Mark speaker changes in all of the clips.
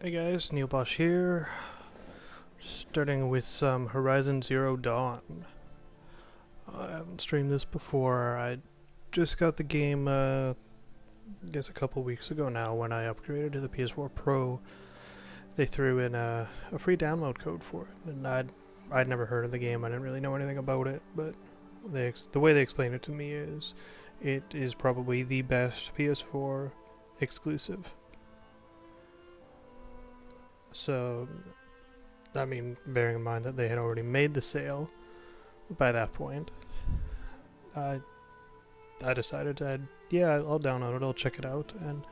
Speaker 1: Hey guys, Neil Bosch here, starting with some Horizon Zero Dawn. I haven't streamed this before. I just got the game, I guess a couple weeks ago now when I upgraded to the PS4 Pro. They threw in a free download code for it, and I'd never heard of the game. I didn't really know anything about it, but the way they explained it to me is it is probably the best PS4 exclusive. So, I mean, bearing in mind that they had already made the sale by that point, I decided I'll download it, I'll check it out, and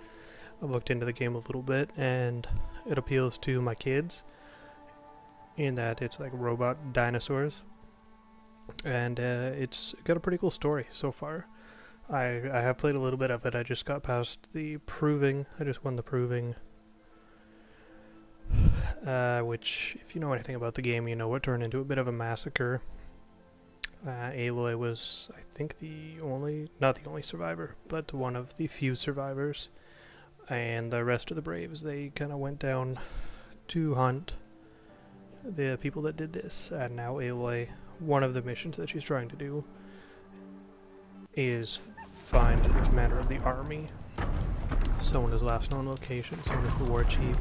Speaker 1: I looked into the game a little bit, and it appeals to my kids in that it's like robot dinosaurs, and it's got a pretty cool story so far. I have played a little bit of it. I just got past the proving. I just won the proving. Which, if you know anything about the game, you know it turned into a bit of a massacre. Aloy was, I think, not the only survivor, but one of the few survivors. And the rest of the Braves, they kind of went down to hunt the people that did this. And now Aloy, one of the missions that she's trying to do is find the commander of the army. Someone is last known location, someone is the war chief.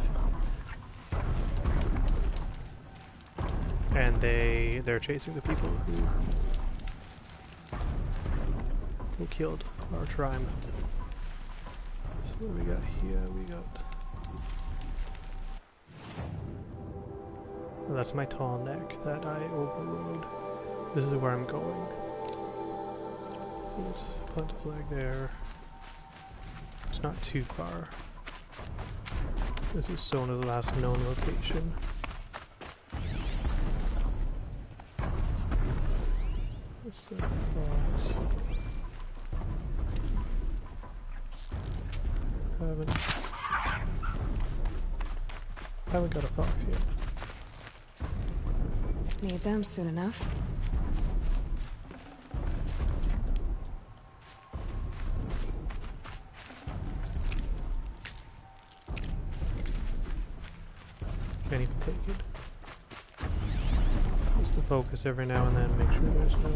Speaker 1: And they're chasing the people who killed our tribe. So what do we got here? Oh, that's my tall neck that I overrode. This is where I'm going. So let's plant a flag there. It's not too far. This is Sona's last known location. That's the fox. Haven't got a fox yet.
Speaker 2: Need them soon enough.
Speaker 1: Can't even take it. Just to focus every now and then, make sure there's no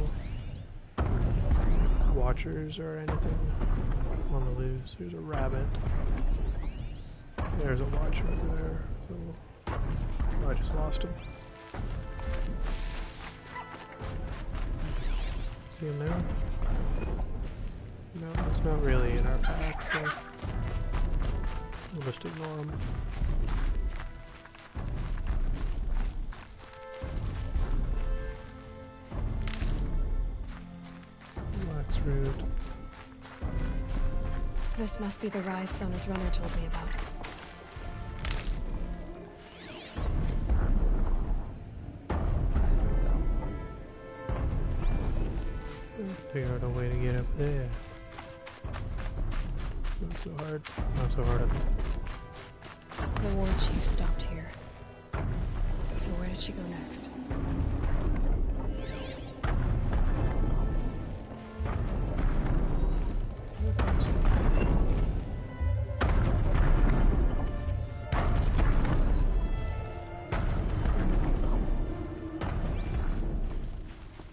Speaker 1: watchers or anything on the loose. There's a rabbit. There's a watcher over there. So I just lost him. See him now? No, it's not really in our path, so we'll just ignore him. Route.
Speaker 2: This must be the rise Sona's runner told me about.
Speaker 1: Figure out a way to get up there. Not so hard. Not so hard.
Speaker 2: The war chief stopped here. So where did she go next?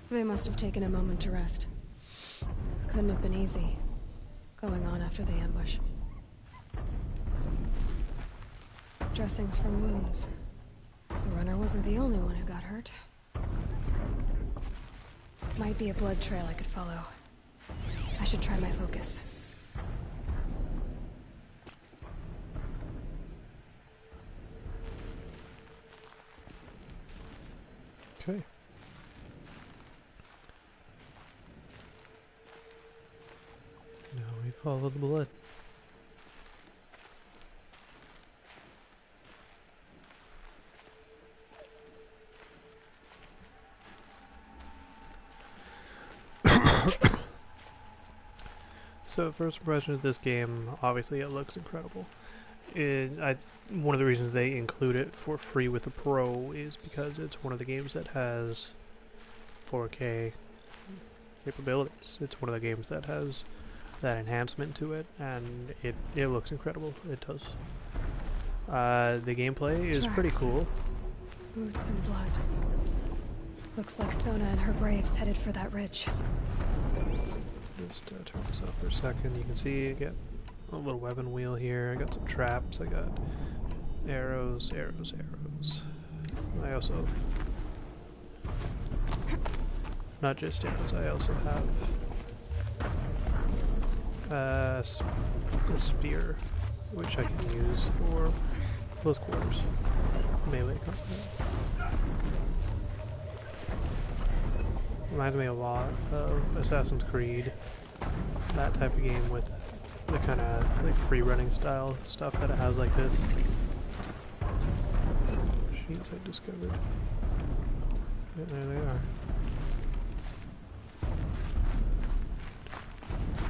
Speaker 2: They must have taken a moment to rest. Couldn't have been easy, going on after the ambush. Dressings from wounds. The runner wasn't the only one who got hurt. Might be a blood trail I could follow. I should try my focus.
Speaker 1: Okay. Now we follow the blood. So first impression of this game, obviously it looks incredible. One of the reasons they include it for free with the Pro is because it's one of the games that has 4K capabilities. It's one of the games that has that enhancement to it, and it looks incredible. It does The gameplay is pretty
Speaker 2: Tracks.
Speaker 1: cool.
Speaker 2: Boots and blood. Looks like Sona and her braves headed for that ridge.
Speaker 1: Just turn this off for a second. You can see I got a little weapon wheel here. I got some traps. I got arrows, arrows, arrows. I also, not just arrows, I also have a spear, which I can use for close quarters melee combat. Reminds me a lot of Assassin's Creed, that type of game with the kind of like free running style stuff that it has like this. Machines I discovered. Yeah, there they are.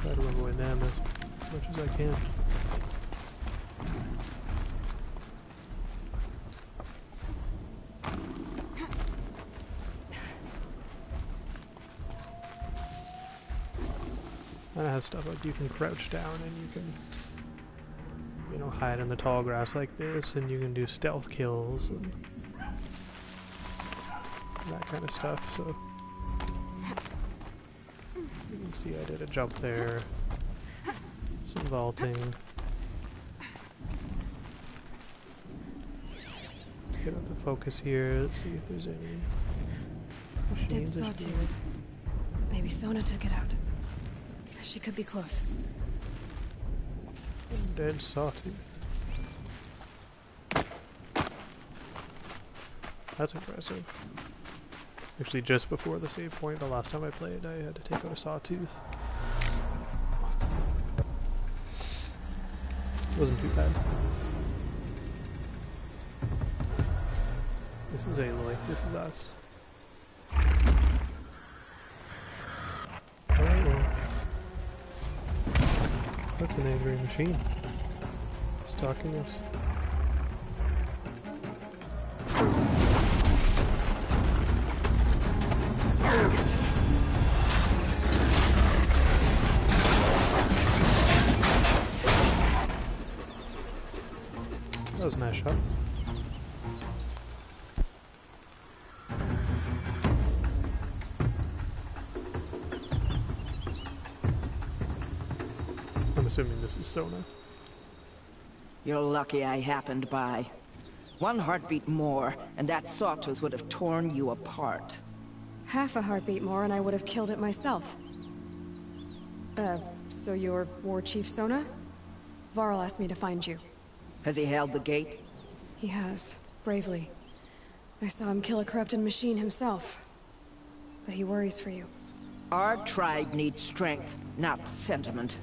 Speaker 1: Try to avoid them as much as I can. And it has stuff like you can crouch down and you can, you know, hide in the tall grass like this, and you can do stealth kills and that kind of stuff. So you can see I did a jump there, some vaulting. Let's get out the focus here. Let's see if there's any
Speaker 2: Dead
Speaker 1: machines.
Speaker 2: sawtooth. Maybe Sona took it out. She could be close.
Speaker 1: Dead sawtooth. That's impressive. Actually, just before the save point, the last time I played, I had to take out a sawtooth. Wasn't too bad. This is Aloy. This is us. That's an angry machine. Stalking us. That was a nice shot. I'm assuming this is Sona.
Speaker 3: You're lucky I happened by. One heartbeat more, and that sawtooth would have torn you apart.
Speaker 2: Half a heartbeat more and I would have killed it myself. So you're War Chief Sona? Varl asked me to find you.
Speaker 3: Has he held the gate?
Speaker 2: He has, bravely. I saw him kill a corrupted machine himself. But he worries for you.
Speaker 3: Our tribe needs strength, not sentiment.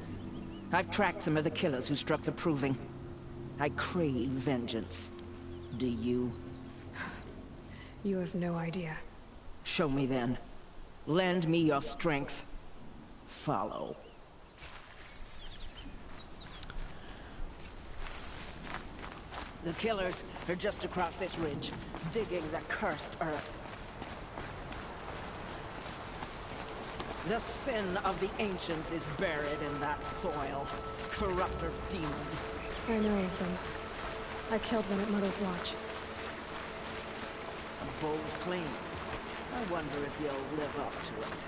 Speaker 3: I've tracked some of the killers who struck the Proving. I crave vengeance. Do you?
Speaker 2: You have no idea.
Speaker 3: Show me then. Lend me your strength. Follow. The killers are just across this ridge, digging the cursed earth. The sin of the ancients is buried in that soil. Corrupter demons.
Speaker 2: I know of them. I killed one at Mother's Watch.
Speaker 3: A bold claim. I wonder if you'll live up to it.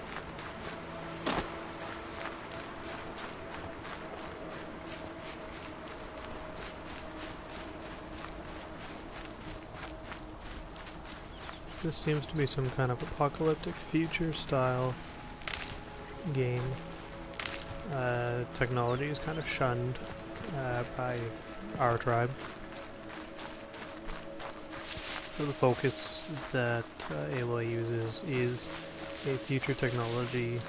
Speaker 1: This seems to be some kind of apocalyptic future style game. Technology is kind of shunned by our tribe. So the focus that Aloy uses is a future technology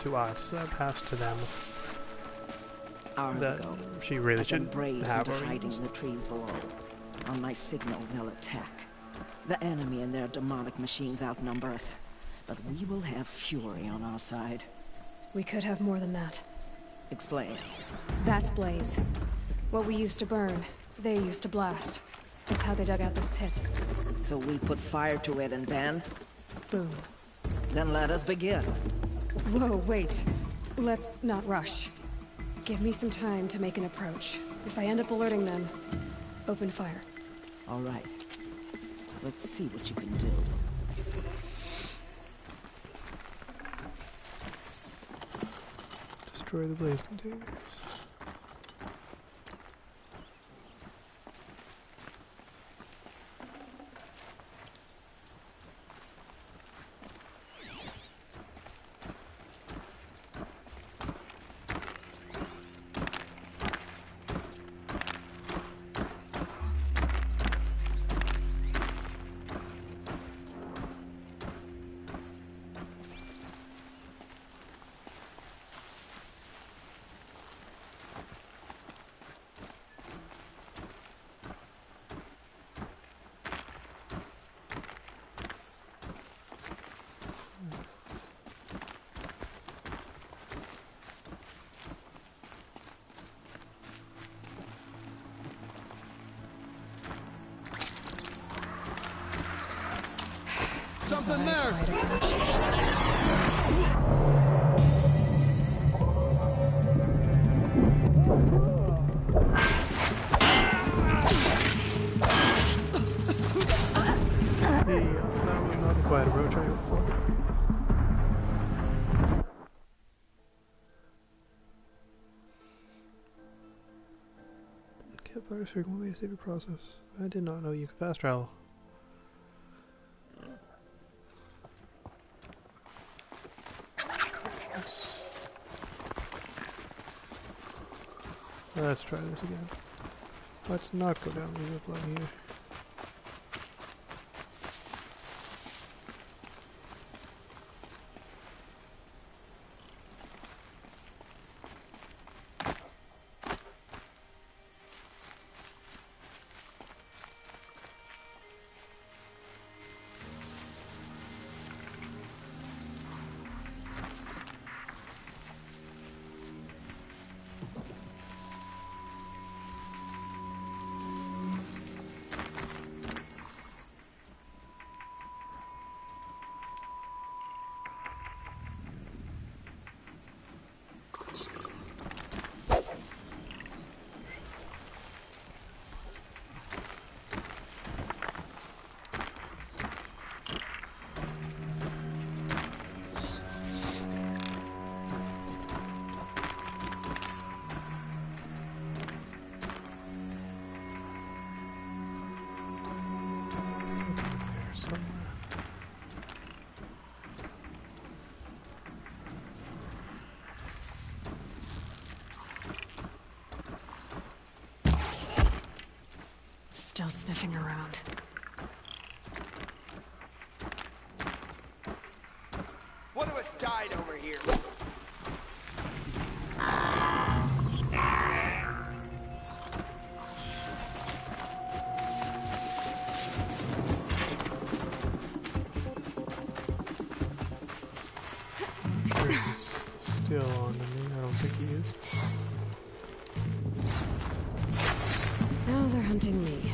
Speaker 1: to us, passed to them,
Speaker 3: Hours
Speaker 1: that
Speaker 3: ago,
Speaker 1: she really
Speaker 3: I sent
Speaker 1: should
Speaker 3: braves
Speaker 1: have
Speaker 3: into
Speaker 1: or
Speaker 3: hiding
Speaker 1: use.
Speaker 3: in the trees below. On my signal, they'll attack. The enemy and their demonic machines outnumber us, but we will have fury on our side.
Speaker 2: We could have more than that.
Speaker 3: Explain.
Speaker 2: That's Blaze. What we used to burn, they used to blast. That's how they dug out this pit.
Speaker 3: So we put fire to it and then?
Speaker 2: Boom.
Speaker 3: Then let us begin.
Speaker 2: Whoa, wait. Let's not rush. Give me some time to make an approach. If I end up alerting them, open fire.
Speaker 3: All right. Let's see what you can do.
Speaker 1: Destroy the blaze containers.
Speaker 4: Something there!
Speaker 1: Not the quiet approach I hoped for. Campfire is frequently a safer process. I did not know you could fast travel. Let's try this again. Let's not go down the zip line here.
Speaker 2: Still sniffing around.
Speaker 4: One of us died over here.
Speaker 1: I'm sure he's still on to me. I don't think he is.
Speaker 2: Now they're hunting me.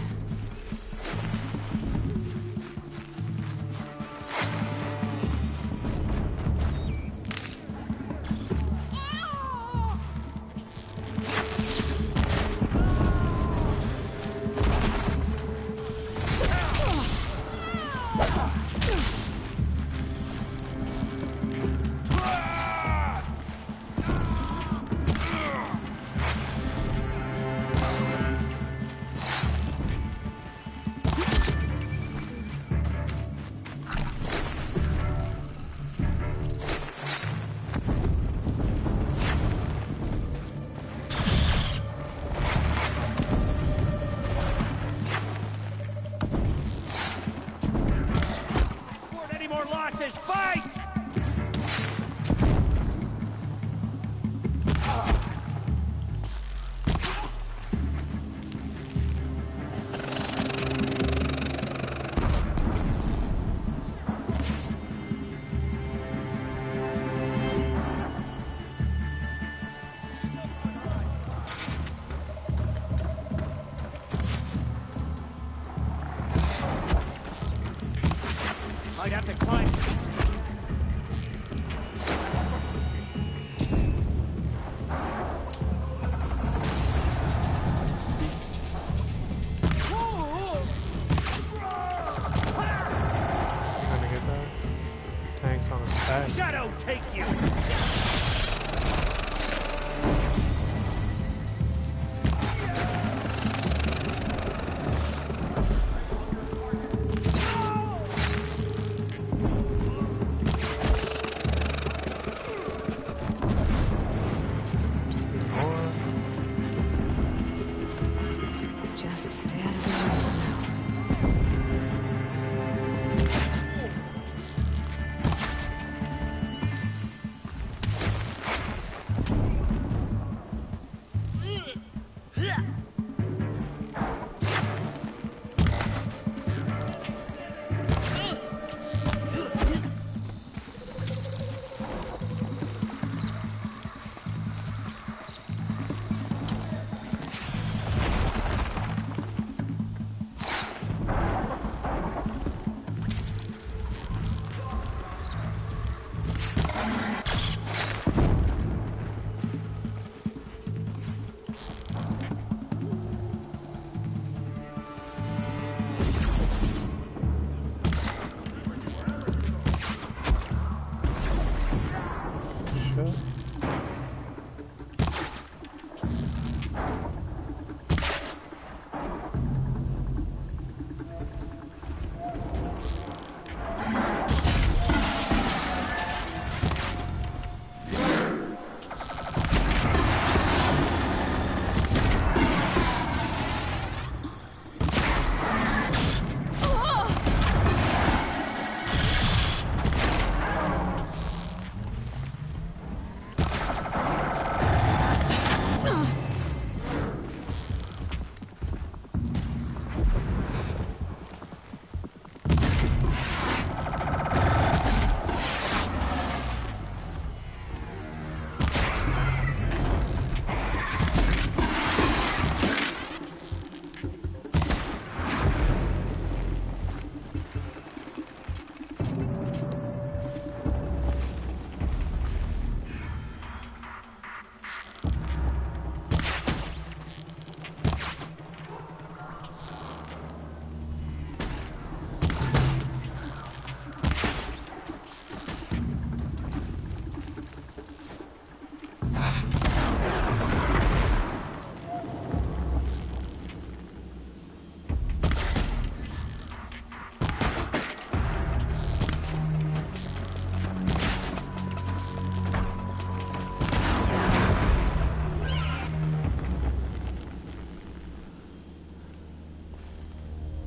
Speaker 5: shot.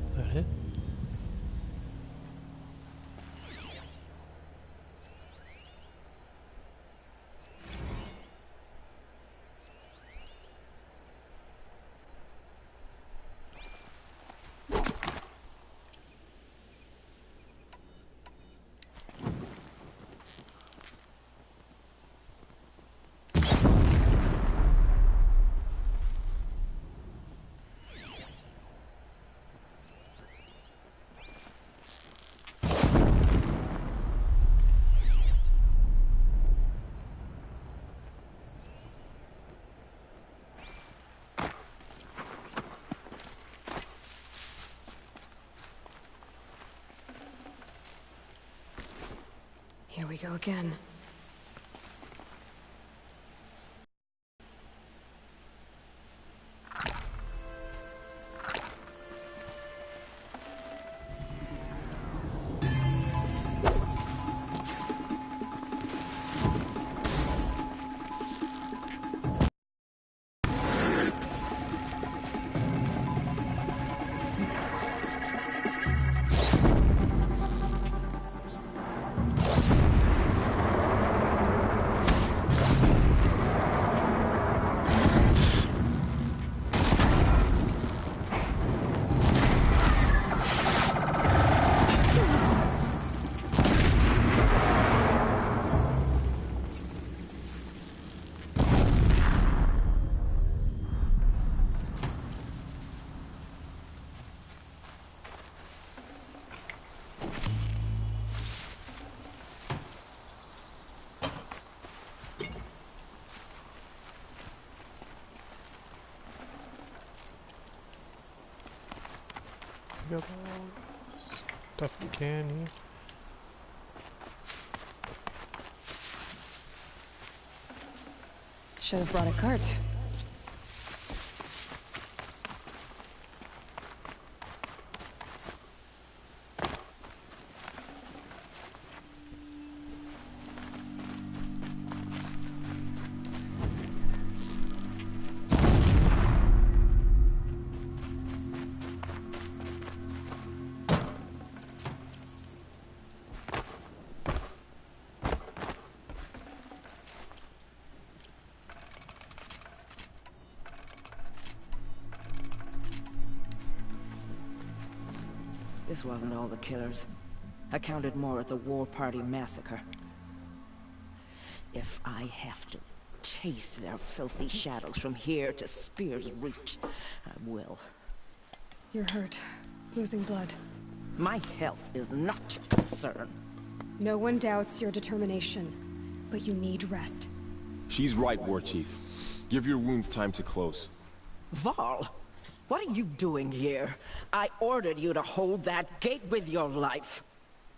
Speaker 5: Is that it?
Speaker 2: Here we go again.
Speaker 1: Got all stuff we can here.
Speaker 2: Should have brought a cart.
Speaker 3: This wasn't all the killers. I counted more at the War Party massacre. If I have to chase their filthy shadows from here to Spear's Reach, I will.
Speaker 2: You're hurt. Losing blood.
Speaker 3: My health is not your concern.
Speaker 2: No one doubts your determination, but you need rest.
Speaker 6: She's right, War Chief. Give your wounds time to close.
Speaker 3: Val, what are you doing here? I ordered you to hold that gate with your life.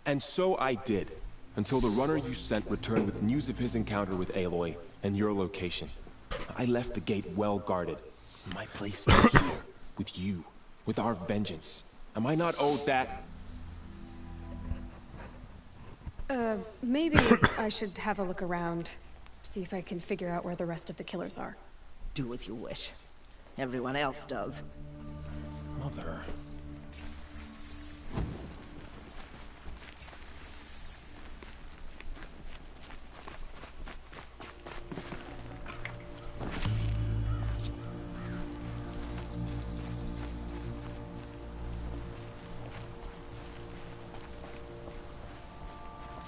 Speaker 6: And so I did. until the runner you sent returned with news of his encounter with Aloy and your location. I left the gate well guarded. My place is here, with you, with our vengeance. Am I not owed that?
Speaker 2: Maybe I should have a look around, see if I can figure out where the rest of the killers are.
Speaker 3: Do as you wish. Everyone else does.
Speaker 6: Mother.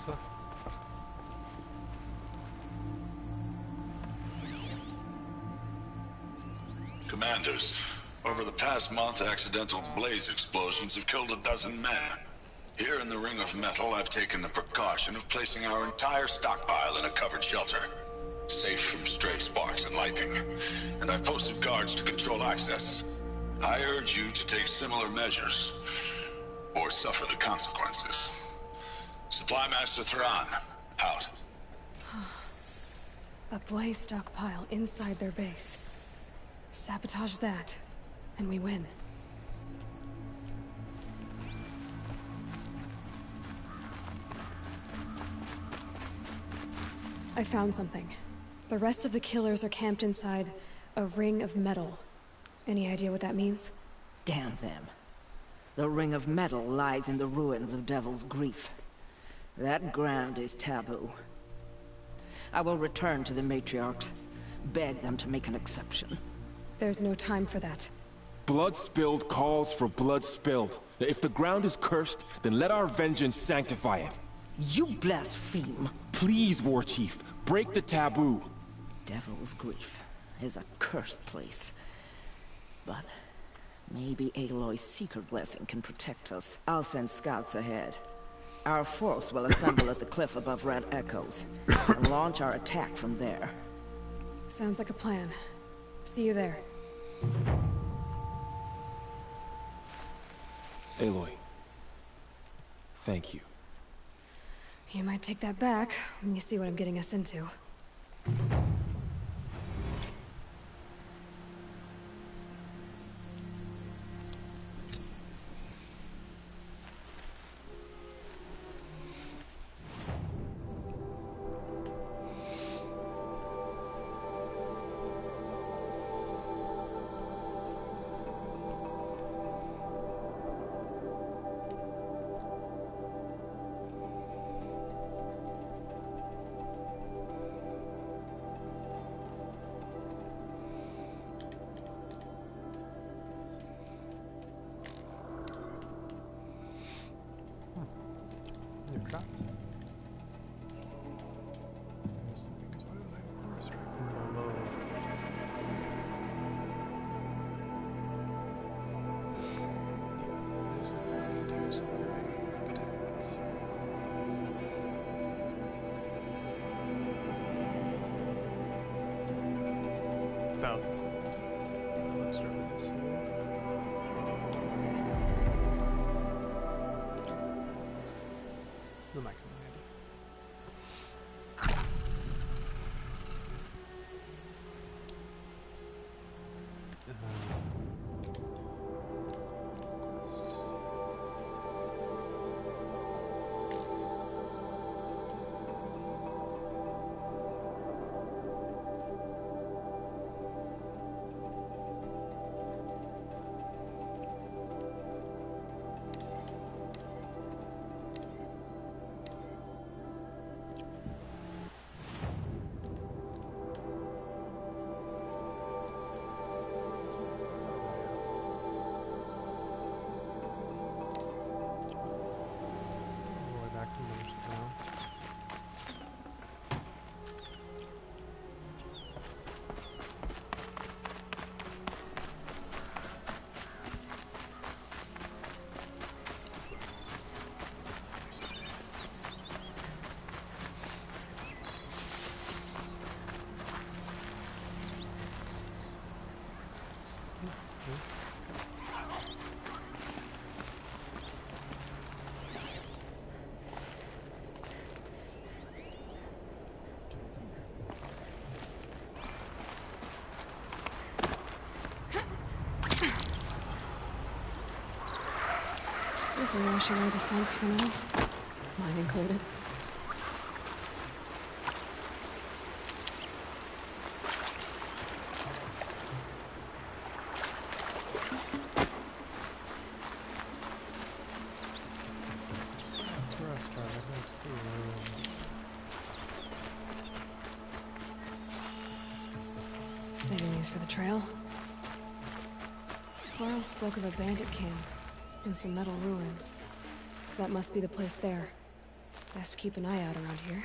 Speaker 5: So,
Speaker 7: Commanders, over the past month, accidental blaze explosions have killed a dozen men. Here in the Ring of Metal, I've taken the precaution of placing our entire stockpile in a covered shelter, safe from stray sparks and lightning, and I've posted guards to control access. I urge you to take similar measures, or suffer the consequences. Supply Master Thrawn, out.
Speaker 2: A blaze stockpile inside their base. Sabotage that, and we win. I found something. The rest of the killers are camped inside a ring of metal. Any idea what that means?
Speaker 3: Damn them. The Ring of Metal lies in the ruins of Devil's Grief. That ground is taboo. I will return to the matriarchs, beg them to make an exception.
Speaker 2: There's no time for that.
Speaker 6: Blood spilled calls for blood spilled. If the ground is cursed, then let our vengeance sanctify it.
Speaker 3: You blaspheme!
Speaker 6: Please, War Chief, break the taboo.
Speaker 3: Devil's Grief is a cursed place. But maybe Aloy's secret blessing can protect us. I'll send scouts ahead. Our force will assemble at the cliff above Red Echoes, and launch our attack from there.
Speaker 2: Sounds like a plan. See you there.
Speaker 6: Aloy, thank you.
Speaker 2: You might take that back when you see what I'm getting us into.
Speaker 5: new trap.
Speaker 1: About. Let's start with this. The mic handy.
Speaker 2: guess I'll wash away the scents for now. Mine included.
Speaker 5: That's where I started. That's the room.
Speaker 2: Saving these for the trail. Carl spoke of a bandit camp and some metal ruins. That must be the place there. Best keep an eye out around here.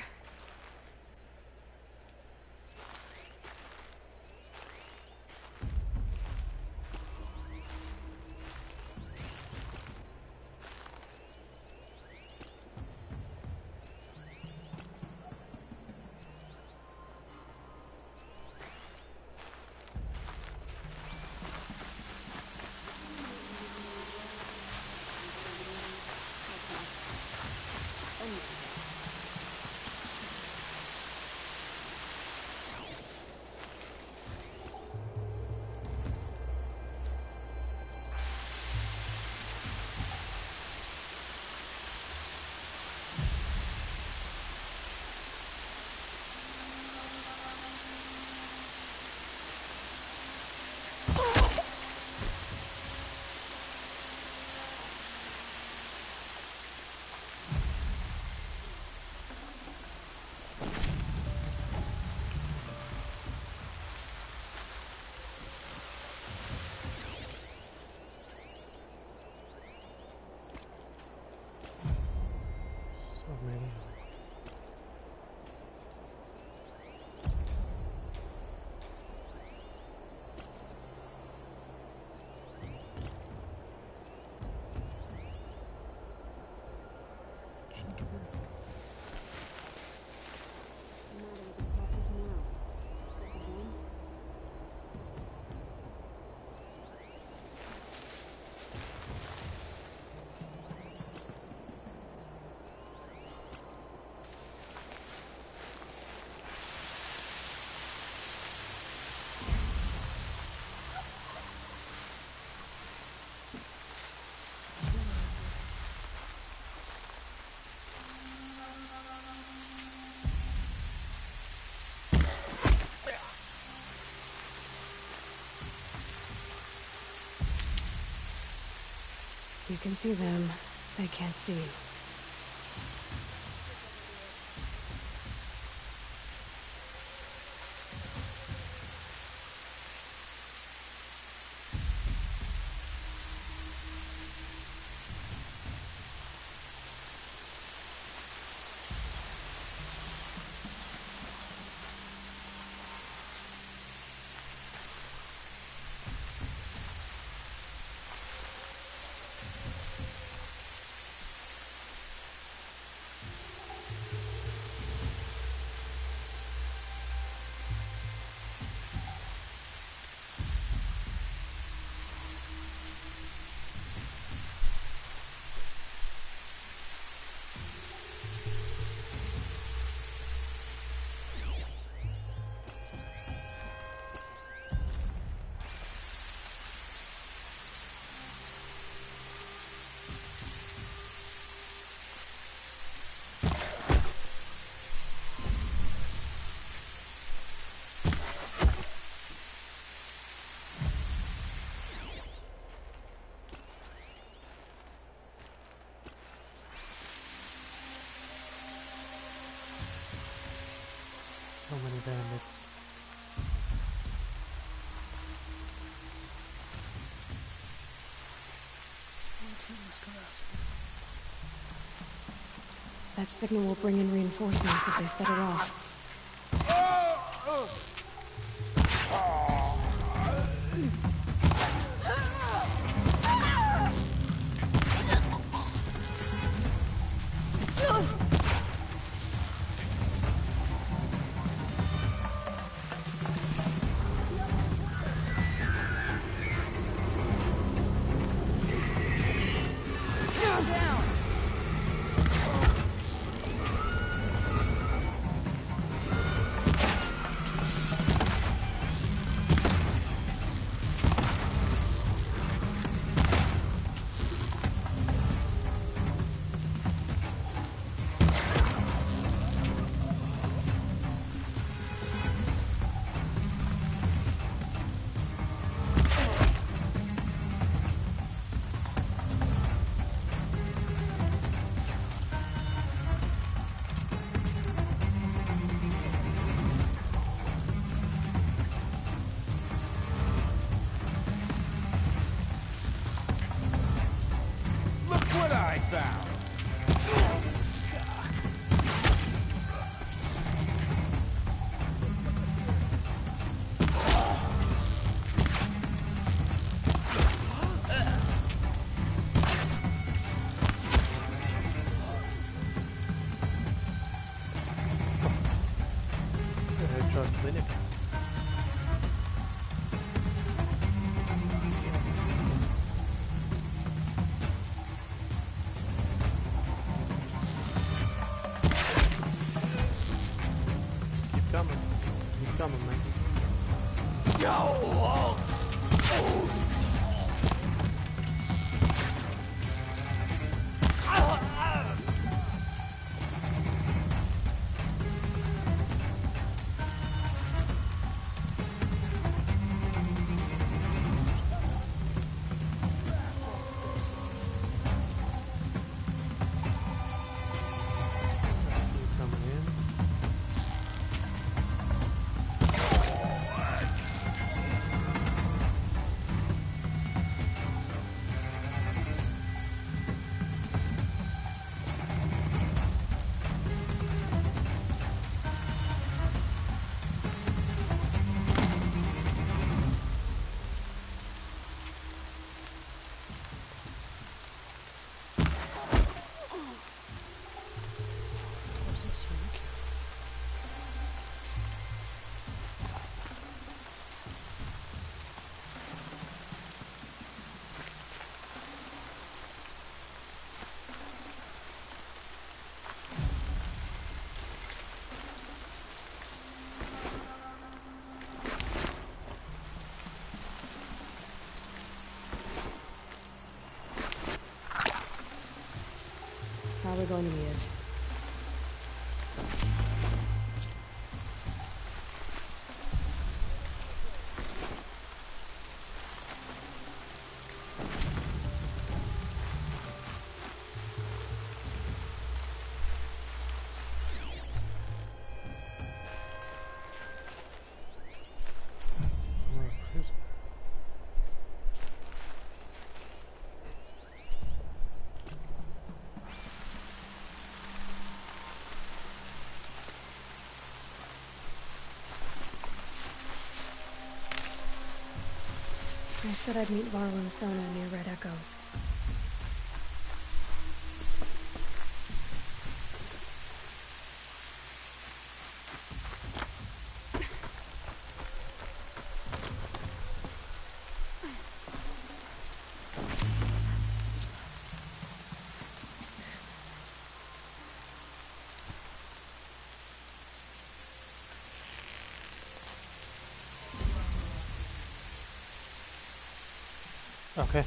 Speaker 5: So many.
Speaker 2: You can see them. They can't see.
Speaker 5: So many bandits.
Speaker 2: That signal will bring in reinforcements if they set it off.
Speaker 1: clinic. Keep coming. Keep coming, man. Keep coming in.
Speaker 2: Probably going to need it.
Speaker 5: We're a prisoner.
Speaker 2: I said I'd meet Varl and Sona near Red Echoes.
Speaker 1: Okay.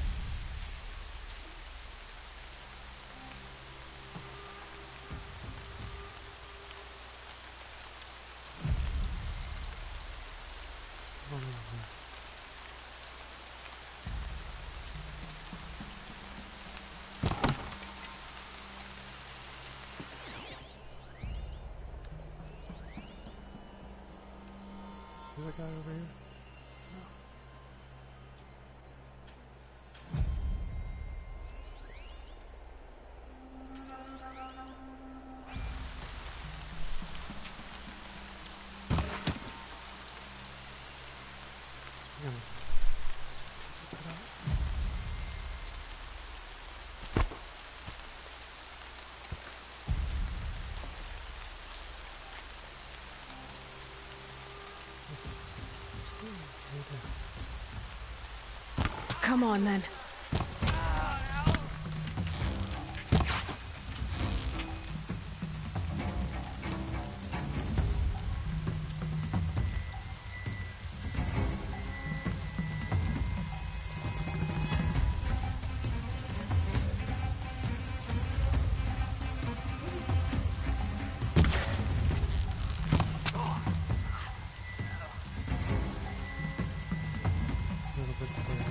Speaker 5: There's a guy over here. Hang on. Check that out.
Speaker 2: Come on, then.
Speaker 5: A little bit further.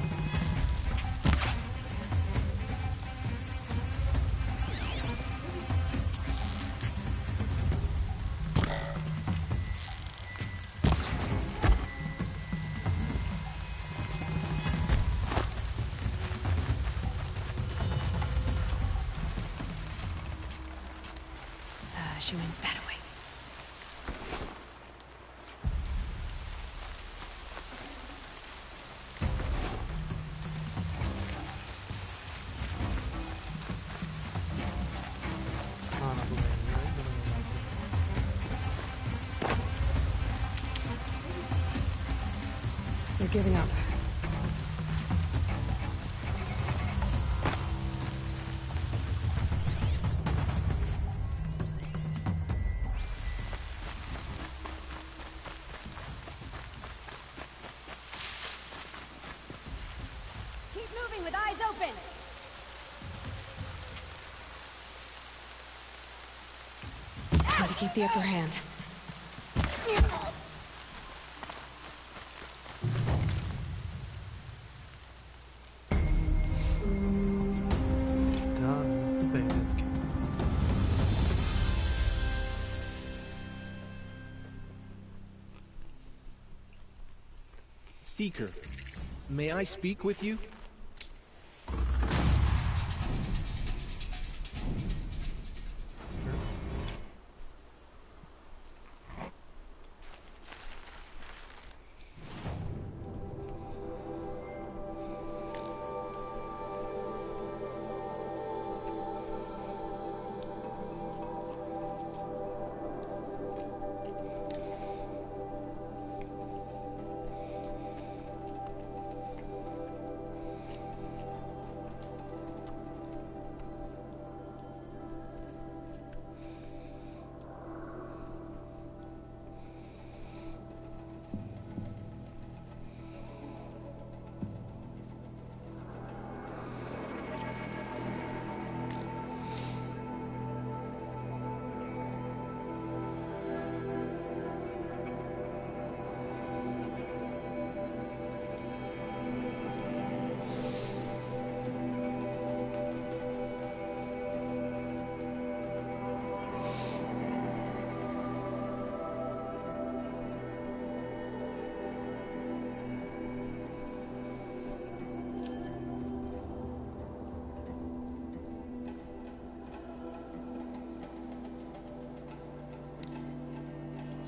Speaker 2: She went that way.
Speaker 5: On up the lane, right?
Speaker 2: You're giving up.
Speaker 8: Keep moving with eyes open!
Speaker 2: Try to keep the upper hand.
Speaker 5: Done. Bandits camp.
Speaker 9: Seeker, may I speak with you?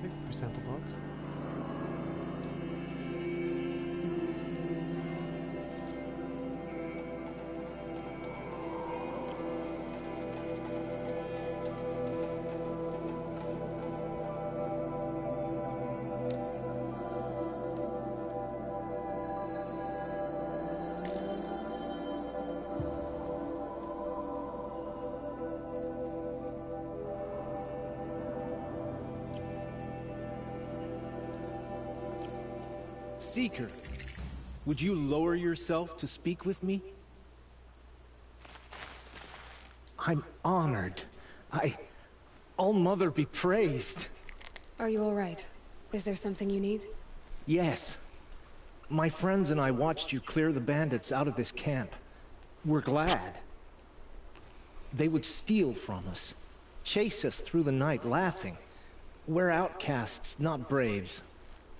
Speaker 5: Take the sample box.
Speaker 9: Seeker, would you lower yourself to speak with me? I'm honored. All-Mother be praised.
Speaker 2: Are you all right? Is there something you need?
Speaker 9: Yes. My friends and I watched you clear the bandits out of this camp. We're glad. They would steal from us, chase us through the night laughing. We're outcasts, not braves.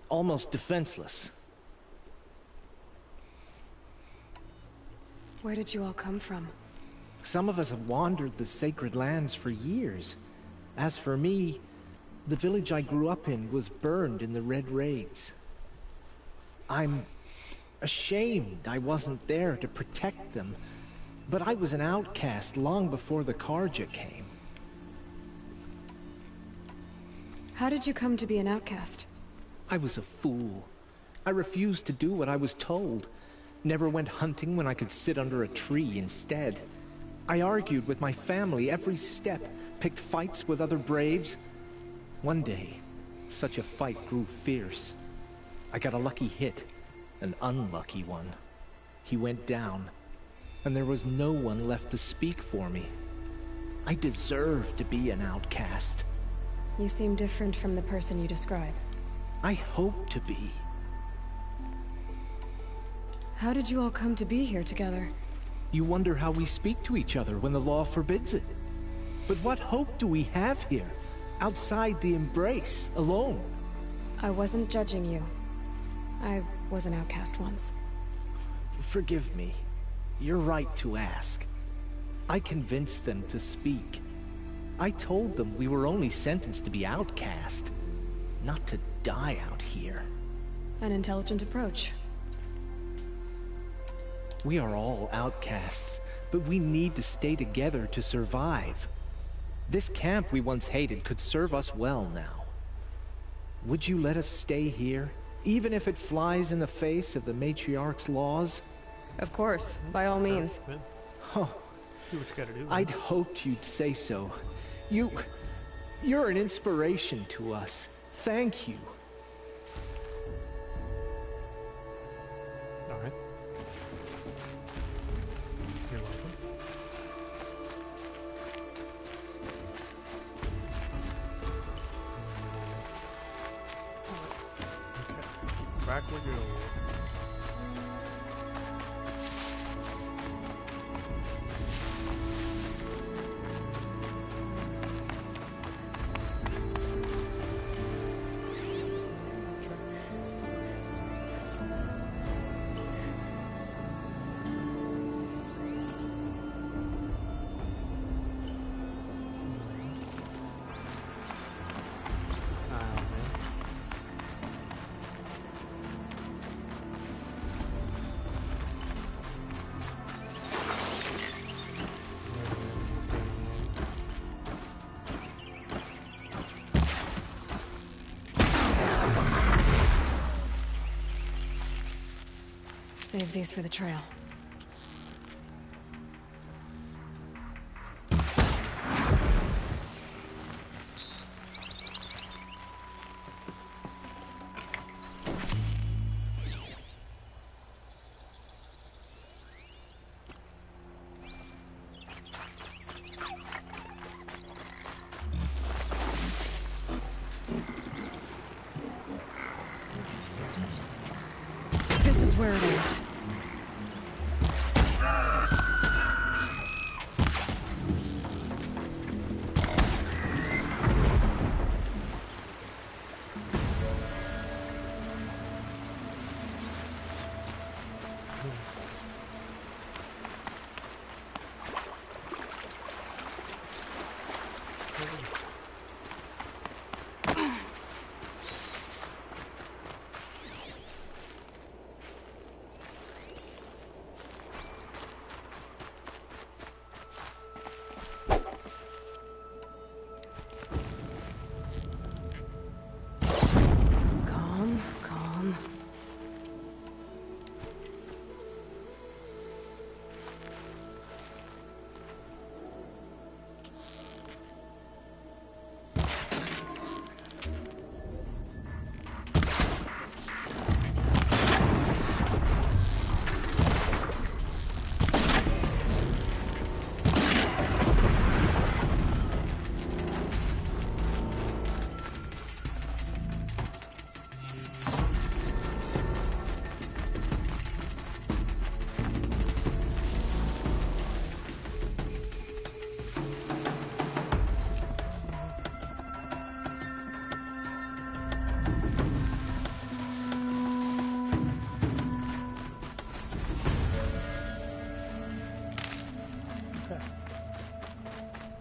Speaker 9: Almost defenseless.
Speaker 2: Where did you all come from?
Speaker 9: Some of us have wandered the sacred lands for years. As for me, the village I grew up in was burned in the Red Raids. I'm ashamed I wasn't there to protect them, but I was an outcast long before the Karja came.
Speaker 2: How did you come to be an outcast?
Speaker 9: I was a fool. I refused to do what I was told. Never went hunting when I could sit under a tree instead. I argued with my family every step, picked fights with other braves. One day, such a fight grew fierce. I got a lucky hit, an unlucky one. He went down, and there was no one left to speak for me. I deserved to be an outcast.
Speaker 2: You seem different from the person you describe.
Speaker 9: I hope to be.
Speaker 2: How did you all come to be here together?
Speaker 9: You wonder how we speak to each other when the law forbids it. But what hope do we have here, outside the embrace, alone?
Speaker 2: I wasn't judging you. I was an outcast once.
Speaker 9: Forgive me. You're right to ask. I convinced them to speak. I told them we were only sentenced to be outcast, not to die out here.
Speaker 2: An intelligent approach.
Speaker 9: We are all outcasts, but we need to stay together to survive. This camp we once hated could serve us well now. Would you let us stay here, Even if it flies in the face of the matriarch's laws?
Speaker 2: Of course, by all means.
Speaker 5: Man,
Speaker 9: Oh,
Speaker 5: do what you gotta do. Man.
Speaker 9: I'd hoped you'd say so. You're an inspiration to us. Thank you.
Speaker 5: Alright. You're welcome. Okay. Back we go.
Speaker 2: Save these for the trail. This is where it is. Calm, calm.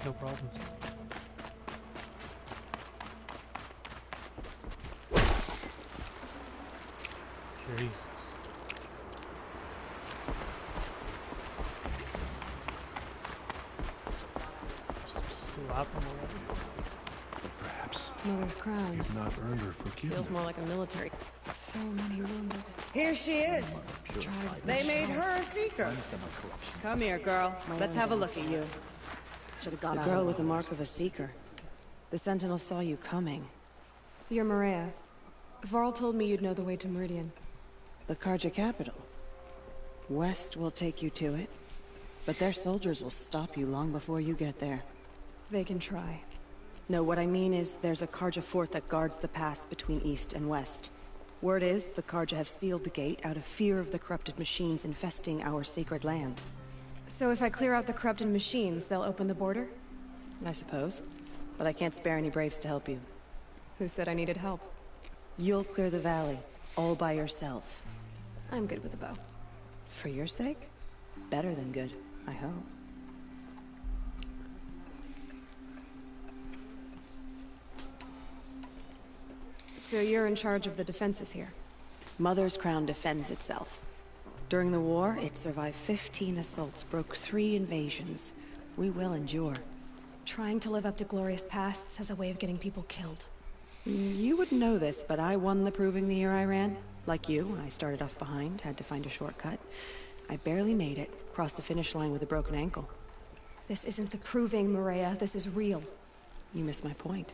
Speaker 5: No problems. Jesus. Slap him already.
Speaker 10: Perhaps
Speaker 2: Mother's crown.
Speaker 10: you've not earned her forgiveness.
Speaker 2: Feels more like a military. So many wounded.
Speaker 11: Here she is.
Speaker 2: Tribes
Speaker 11: They made her a seeker. Come here, girl. Let's have a look at you.
Speaker 3: Should have got
Speaker 11: The
Speaker 3: out
Speaker 11: girl
Speaker 3: of
Speaker 11: with the
Speaker 3: the
Speaker 11: mark of a seeker. The Sentinel saw you coming.
Speaker 2: You're Maria. Varl told me you'd know the way to Meridian.
Speaker 11: The Karja capital. West will take you to it, but their soldiers will stop you long before you get there.
Speaker 2: They can try.
Speaker 11: No, what I mean is there's a Karja fort that guards the pass between East and West. Word is, the Karja have sealed the gate out of fear of the corrupted machines infesting our sacred land.
Speaker 2: So if I clear out the corrupted machines, they'll open the border?
Speaker 11: I suppose. But I can't spare any braves to help you.
Speaker 2: Who said I needed help?
Speaker 11: You'll clear the valley, all by yourself.
Speaker 2: I'm good with a bow.
Speaker 11: For your sake? Better than good, I hope.
Speaker 2: So you're in charge of the defenses here?
Speaker 11: Mother's crown defends itself. During the war, it survived 15 assaults, broke 3 invasions. We will endure.
Speaker 2: Trying to live up to glorious pasts has a way of getting people killed.
Speaker 11: You wouldn't know this, but I won the proving the year I ran. Like you, I started off behind, had to find a shortcut. I barely made it, crossed the finish line with a broken ankle.
Speaker 2: This isn't the proving, Maria. This is real.
Speaker 11: You missed my point.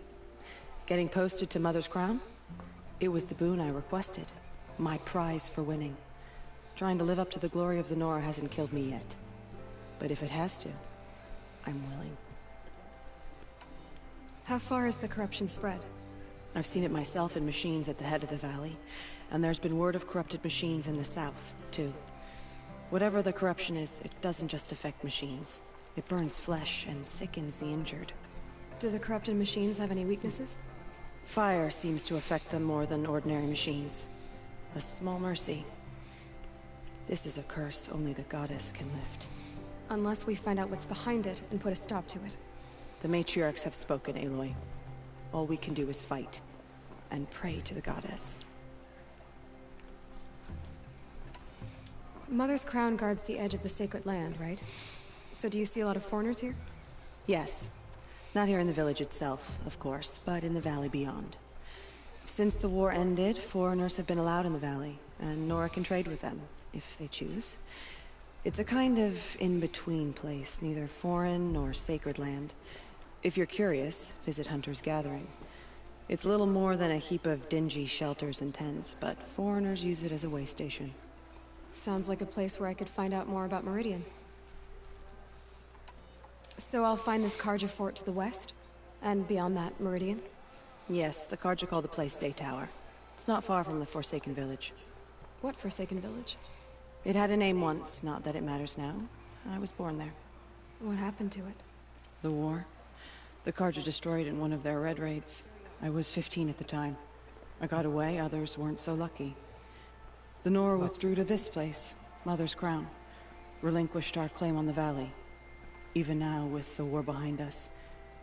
Speaker 11: Getting posted to Mother's Crown? It was the boon I requested. My prize for winning. Trying to live up to the glory of the Nora hasn't killed me yet. But if it has to, I'm willing.
Speaker 2: How far has the corruption spread?
Speaker 11: I've seen it myself in machines at the head of the valley, and there's been word of corrupted machines in the south, too. Whatever the corruption is, it doesn't just affect machines. It burns flesh and sickens the injured.
Speaker 2: Do the corrupted machines have any weaknesses?
Speaker 11: Fire seems to affect them more than ordinary machines. A small mercy. This is a curse only the goddess can lift.
Speaker 2: Unless we find out what's behind it and put a stop to it.
Speaker 11: The matriarchs have spoken, Aloy. All we can do is fight, and pray to the goddess.
Speaker 2: Mother's Crown guards the edge of the sacred land, right? So do you see a lot of foreigners here?
Speaker 11: Yes. Not here in the village itself, of course, but in the valley beyond. Since the war ended, foreigners have been allowed in the valley, and Nora can trade with them, if they choose. It's a kind of in-between place, neither foreign nor sacred land. If you're curious, visit Hunter's Gathering. It's little more than a heap of dingy shelters and tents, but foreigners use it as a way station.
Speaker 2: Sounds like a place where I could find out more about Meridian. So I'll find this Karja fort to the west? And beyond that, Meridian?
Speaker 11: Yes, the Karja call the place Day Tower. It's not far from the Forsaken Village.
Speaker 2: What Forsaken Village?
Speaker 11: It had a name once, not that it matters now. I was born there.
Speaker 2: What happened to it?
Speaker 11: The war. The Karja destroyed it in one of their red raids. I was 15 at the time. I got away, others weren't so lucky. The Nora withdrew to this place, Mother's Crown. Relinquished our claim on the valley. Even now, with the war behind us,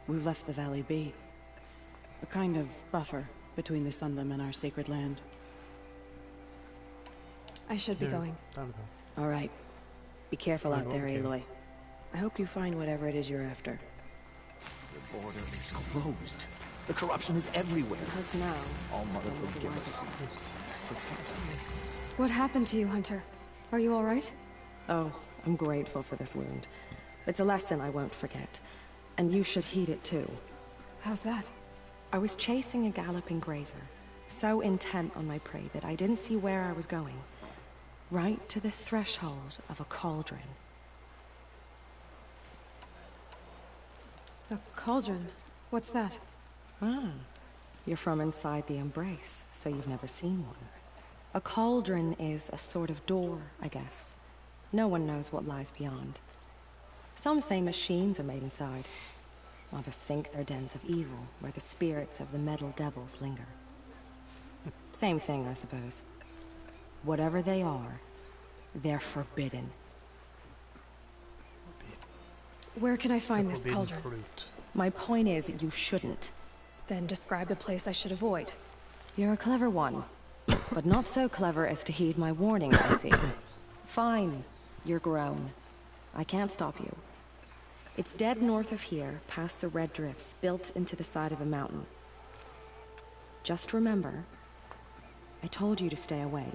Speaker 11: we've left the valley be. A kind of buffer between the Sunlim and our sacred land.
Speaker 2: I should be going.
Speaker 11: All right. Be careful out there, Aloy. I hope you find whatever it is you're after.
Speaker 12: The border is closed. The corruption is everywhere.
Speaker 11: Because now...
Speaker 12: All Mother forgive us. Protect us.
Speaker 2: What happened to you, Hunter? Are you all right?
Speaker 13: Oh, I'm grateful for this wound. It's a lesson I won't forget. And you should heed it too.
Speaker 2: How's that?
Speaker 13: I was chasing a galloping grazer, so intent on my prey that I didn't see where I was going. Right to the threshold of a cauldron.
Speaker 2: A cauldron? What's that?
Speaker 13: Ah, you're from inside the Embrace, so you've never seen one. A cauldron is a sort of door, I guess. No one knows what lies beyond. Some say machines are made inside. Others think they're dens of evil, where the spirits of the metal devils linger. Same thing, I suppose. Whatever they are, they're forbidden.
Speaker 2: Where can I find this cauldron?
Speaker 13: My point is, you shouldn't.
Speaker 2: Then describe the place I should avoid.
Speaker 13: You're a clever one, but not so clever as to heed my warning, I see. Fine, you're grown. I can't stop you. It's dead north of here, past the red drifts, built into the side of a mountain. Just remember, I told you to stay away.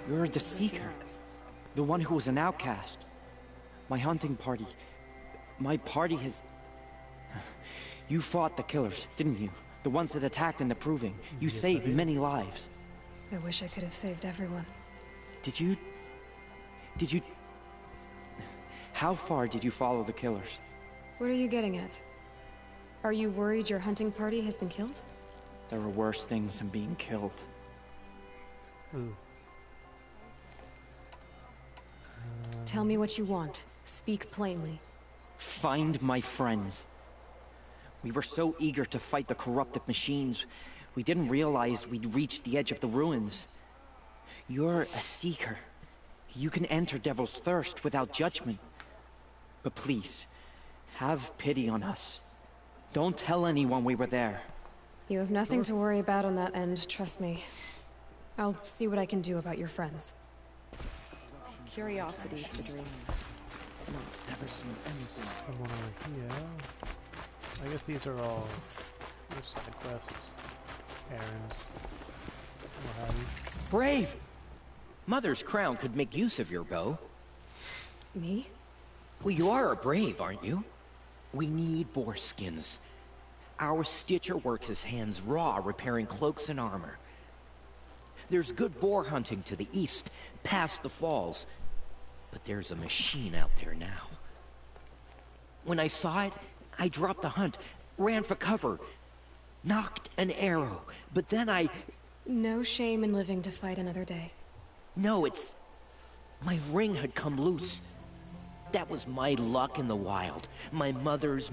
Speaker 12: You're the Seeker. The one who was an outcast. My hunting party. My party has... You fought the killers, didn't you? The ones that attacked in the Proving. You saved many lives.
Speaker 2: I wish I could have saved everyone.
Speaker 12: Did you... How far did you follow the killers?
Speaker 2: What are you getting at? Are you worried your hunting party has been killed?
Speaker 12: There are worse things than being killed.
Speaker 2: Tell me what you want. Speak plainly.
Speaker 12: Find my friends. We were so eager to fight the corrupted machines, we didn't realize we'd reached the edge of the ruins. You're a Seeker. You can enter Devil's Thirst without judgment. But please, have pity on us. Don't tell anyone we were there.
Speaker 2: You have nothing to worry about on that end, trust me. I'll see what I can do about your friends.
Speaker 13: Curiosity's the dream. No, never sees anything.
Speaker 5: Someone over here. I guess these are all just side quests, errands, what have you.
Speaker 12: Brave! Mother's crown could make use of your bow.
Speaker 2: Me?
Speaker 12: Well, you are a brave, aren't you? We need boar skins. Our Stitcher works his hands raw repairing cloaks and armor. There's good boar hunting to the east, past the falls. But there's a machine out there now. When I saw it, I dropped the hunt, ran for cover, knocked an arrow, but then I...
Speaker 2: No shame in living to fight another day.
Speaker 12: No, it's... my ring had come loose. That was my luck in the wild. My mother's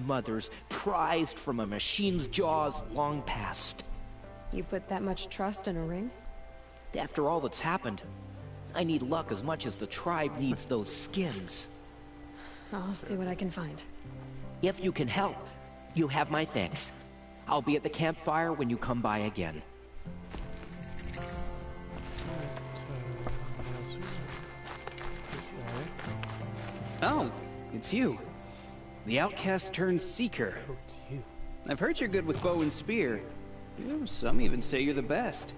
Speaker 12: prized from a machine's jaws long past.
Speaker 2: You put that much trust in a ring?
Speaker 12: After all that's happened, I need luck as much as the tribe needs those skins.
Speaker 2: I'll see what I can find.
Speaker 12: If you can help, you have my thanks. I'll be at the campfire when you come by again.
Speaker 14: Oh, it's you. The outcast turned seeker.
Speaker 5: Oh, it's you.
Speaker 14: I've heard you're good with bow and spear. Some even say you're the best.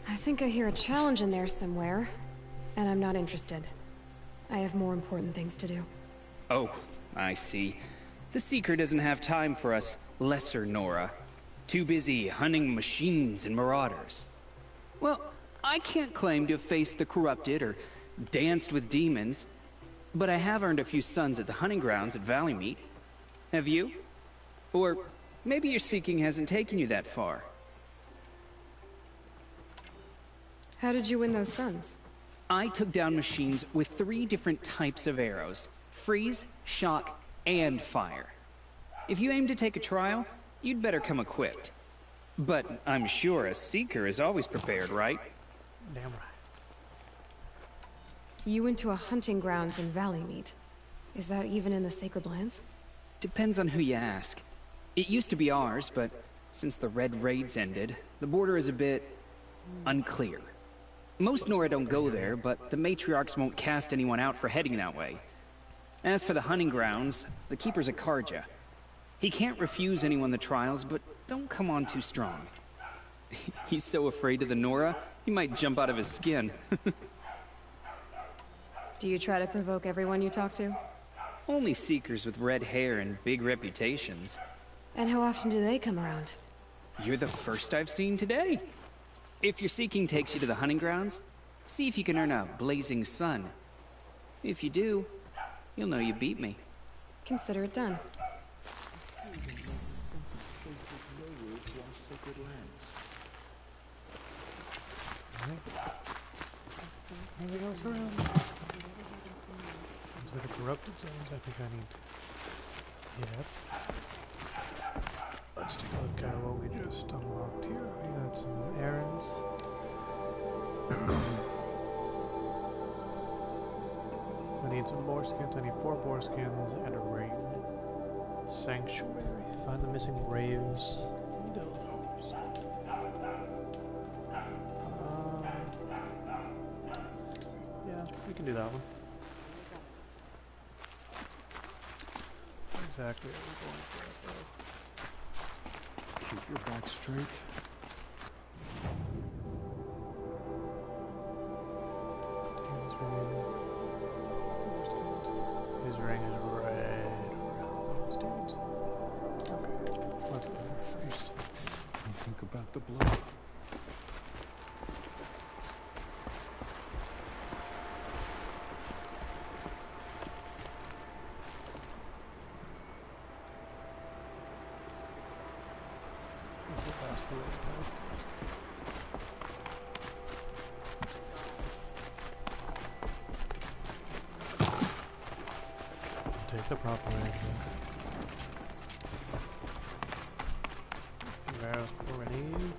Speaker 2: I think I hear a challenge in there somewhere, and I'm not interested. I have more important things to do.
Speaker 14: Oh, I see. The Seeker doesn't have time for us lesser Nora. Too busy hunting machines and marauders. Well, I can't claim to have faced the corrupted or danced with demons, but I have earned a few sons at the hunting grounds at Valley Meet. Have you? Or maybe your seeking hasn't taken you that far.
Speaker 2: How did you win those sons?
Speaker 14: I took down machines with 3 different types of arrows: freeze, shock, and fire. If you aim to take a trial, you'd better come equipped. But I'm sure a seeker is always prepared, right?
Speaker 5: Damn right.
Speaker 2: You went to a hunting grounds in Valley Meet. Is that even in the Sacred Lands?
Speaker 14: Depends on who you ask. It used to be ours, but since the Red Raids ended, the border is a bit unclear. Most Nora don't go there, but the matriarchs won't cast anyone out for heading that way. As for the hunting grounds, the keeper's a Karja. He can't refuse anyone the trials, but don't come on too strong. He's so afraid of the Nora, he might jump out of his skin.
Speaker 2: Do you try to provoke everyone you talk to?
Speaker 14: Only seekers with red hair and big reputations.
Speaker 2: And how often do they come around?
Speaker 14: You're the first I've seen today. If your seeking takes you to the hunting grounds, see if you can earn a blazing sun. If you do, you'll know you beat me.
Speaker 2: Consider it done.
Speaker 5: Anything else around? Is there the corrupted zones? I think I need to... Yep. Let's take a look at what we just unlocked here. We got some errands. So I need some boar skins. I need 4 boar skins and a ring. Sanctuary. Find the missing raves. Yeah, we can do that one. Exactly what we're going for, though.
Speaker 10: Keep your back straight.
Speaker 5: His ring is right around those dudes. Okay, let's go first.
Speaker 10: Think about the blood.
Speaker 5: That's the way to go. Take the proper way. Arrows before we leave.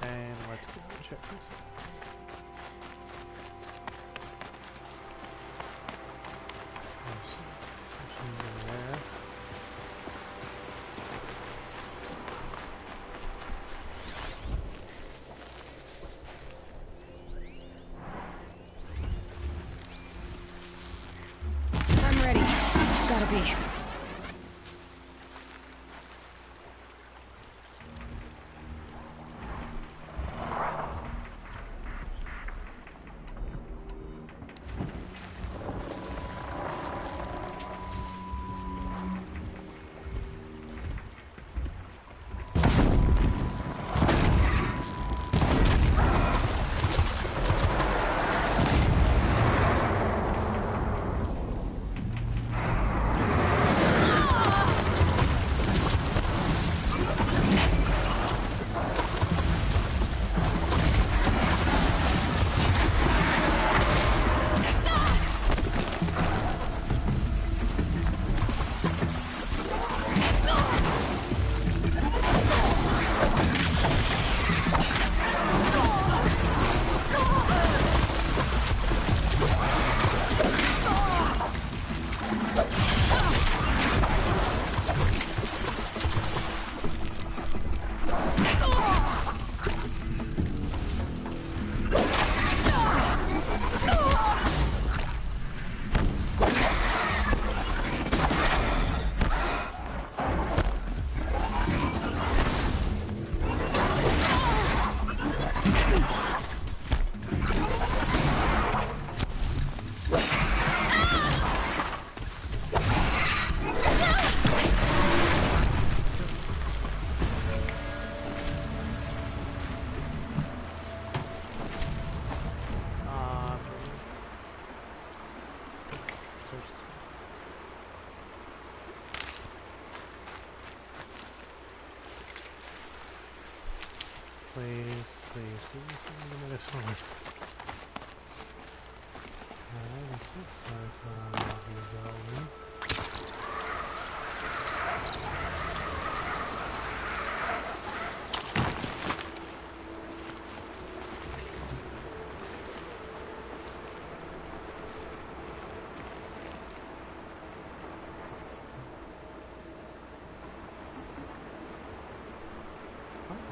Speaker 5: And let's go check this out. There's some machines in there.
Speaker 2: me.
Speaker 5: Please, please, please, give me this one. This looks like here we go.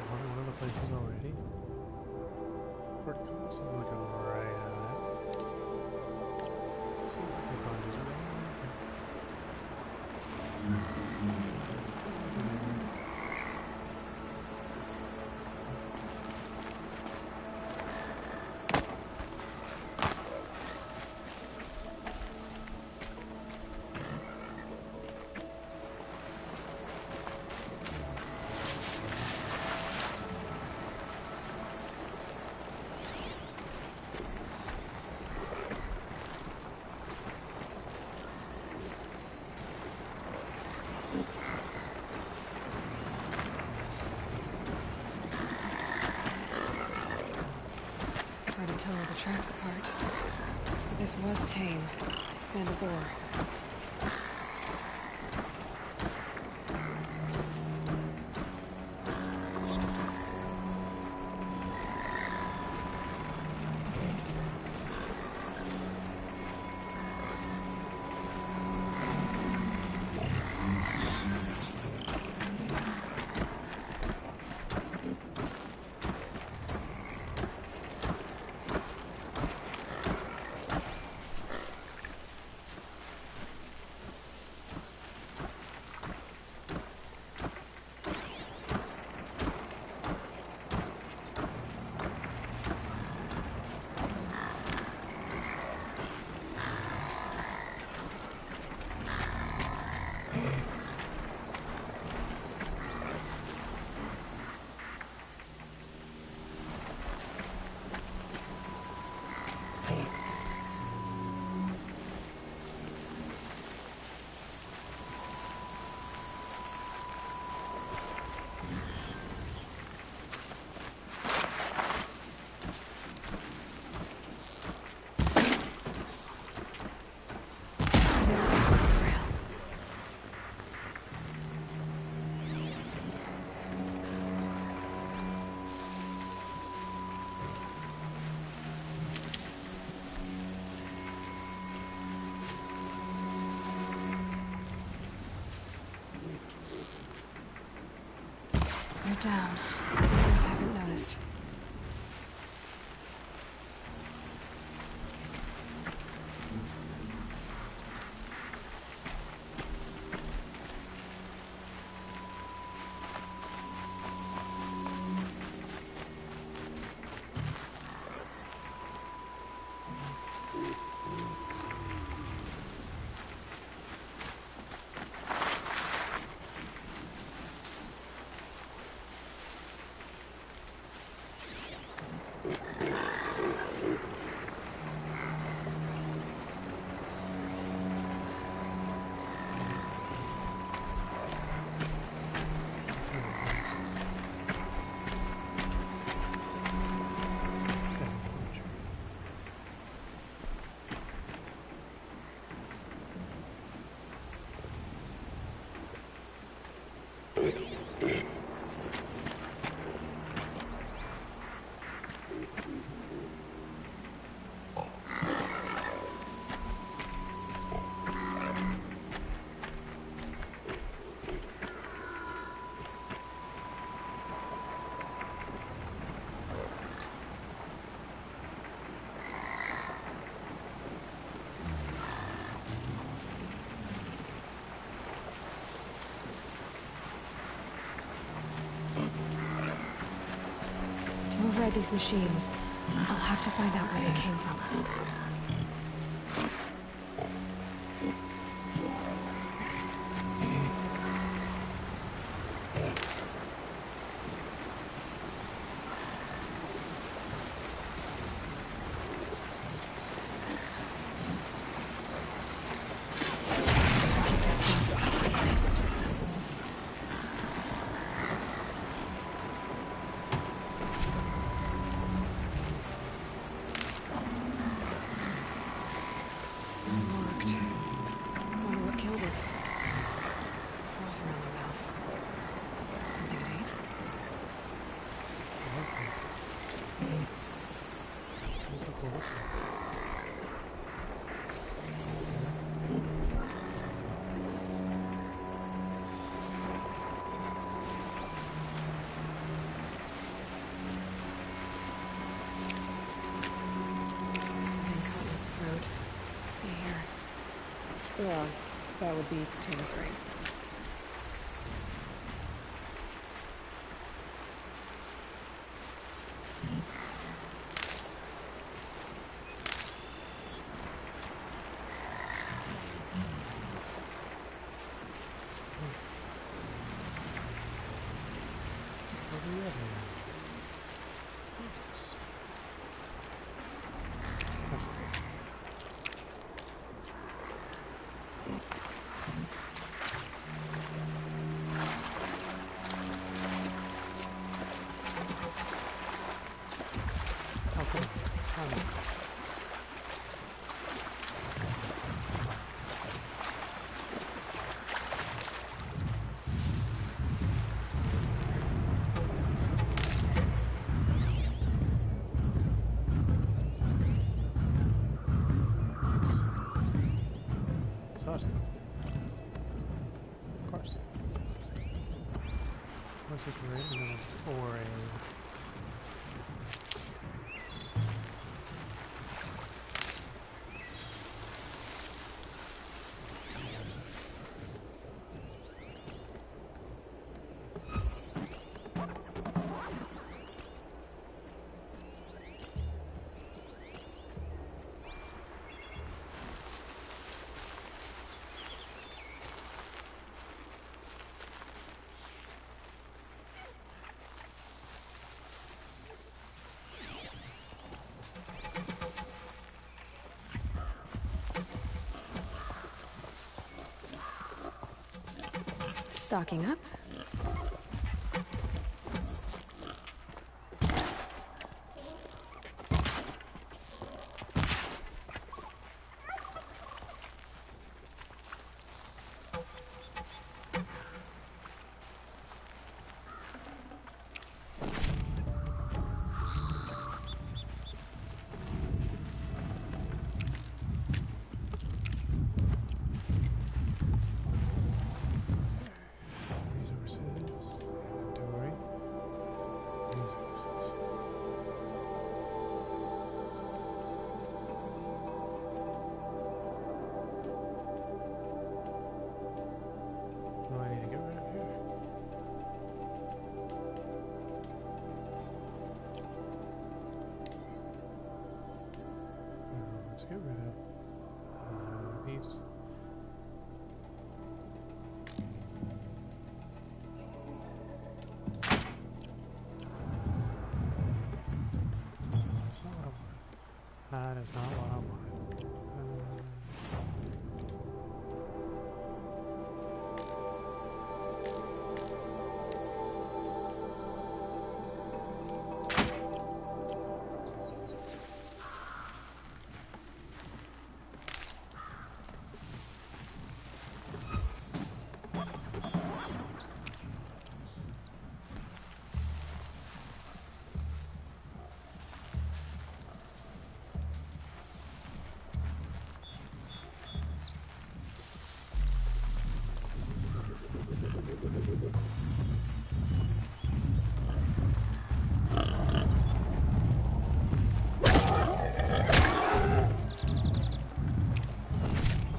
Speaker 5: One of the places already. We're constantly looking right at it. See if we can find this around.
Speaker 2: Hard to tell all the tracks apart. But this was tame. And a bore. You're down. Others haven't noticed. inside these machines. I'll have to find out where they came from. Yeah, that would be Tim's ring.
Speaker 5: Of course. Looks like we're in the middle for a...
Speaker 2: Stocking up. Get rid of these. That is not what I want.